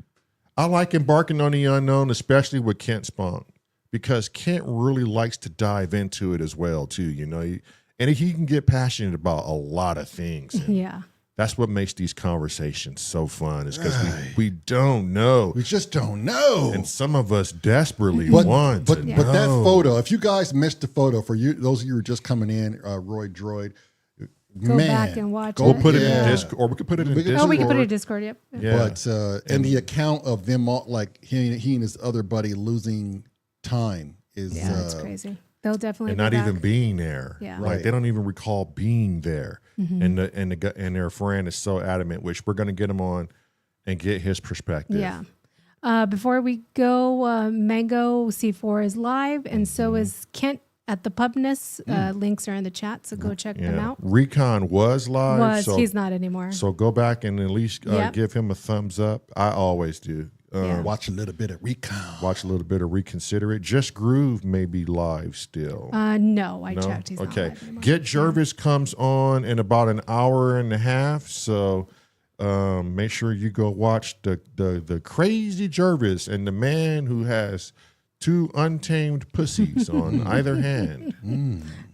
I like embarking on the unknown, especially with Kent Spunk, because Kent really likes to dive into it as well, too. You know, and he can get passionate about a lot of things. And that's what makes these conversations so fun, is because we don't know. We just don't know. And some of us desperately want to know. But that photo, if you guys missed the photo, for you, those of you who are just coming in, Roy Droid, Go back and watch it. Put it in Discord, or we could put it in Discord. Oh, we could put it in Discord, yep. Yeah. But and the account of them all, like he and his other buddy losing time is it's crazy. They'll definitely and not even being there. Yeah. Like they don't even recall being there. And their friend is so adamant, which we're going to get him on and get his perspective. Yeah. Before we go, Mango C4 is live, and so is Kent at the Pubness. Links are in the chat, so go check them out. Recon was live. He's not anymore. So go back and at least give him a thumbs up. I always do. Watch a little bit of Recon. Watch a little bit of Reconsider It. Just Groove may be live still. No, I checked. He's not live anymore. Get Jervis comes on in about an hour and a half. So make sure you go watch the crazy Jervis and the man who has 2 untamed pussies on either hand.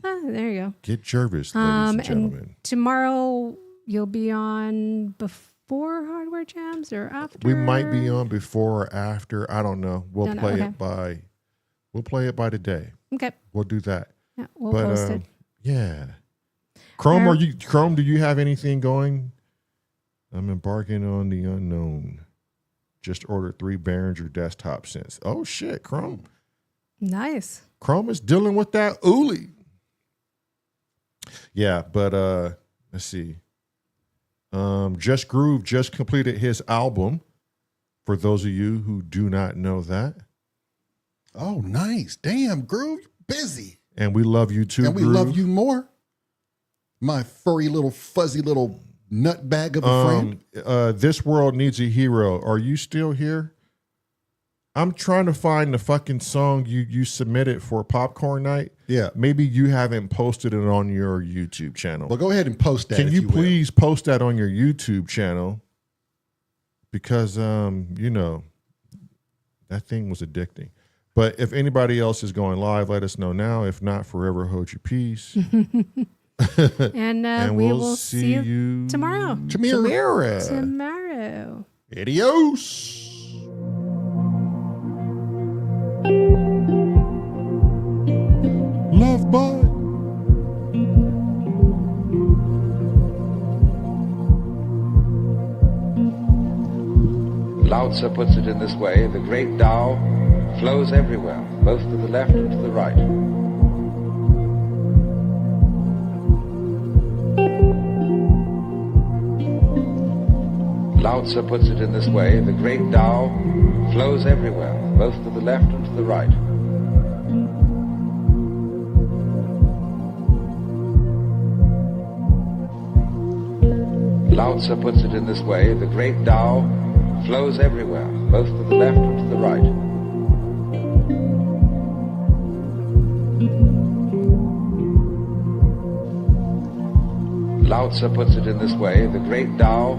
There you go. Get Jervis, ladies and gentlemen. And tomorrow you'll be on before Hardware Jams or after? We might be on before or after. I don't know. We'll play it by the day. Okay. We'll do that. Yeah, we'll post it. Yeah. Chrome, do you have anything going? I'm embarking on the unknown. Just ordered 3 Behringer desktop synths. Oh shit, Chrome. Nice. Chrome is dealing with that ooly. Yeah, but let's see. Just Groove just completed his album. For those of you who do not know that. Oh, nice. Damn, Groove, you busy. And we love you too, And we Groove. love you more. My furry little fuzzy little nut bag of a friend. This world needs a hero. Are you still here? I'm trying to find the fucking song you submitted for Popcorn Night. Yeah. Maybe you haven't posted it on your YouTube channel. Well, go ahead and post that. Can if you will. please post that on your YouTube channel? Because you know, that thing was addicting. But if anybody else is going live, let us know now. If not, forever hold your peace. And we will see you tomorrow. Tomorrow. Tomorrow. Adios. Love, bye. Lao Tzu puts it in this way: the great Tao flows everywhere, both to the left and to the right. Lao Tzu puts it in this way: the great Tao flows everywhere, both to the left and to the right. Lao Tzu puts it in this way: the great Tao flows everywhere, both to the left and to the right. Lao Tzu puts it in this way: the great Tao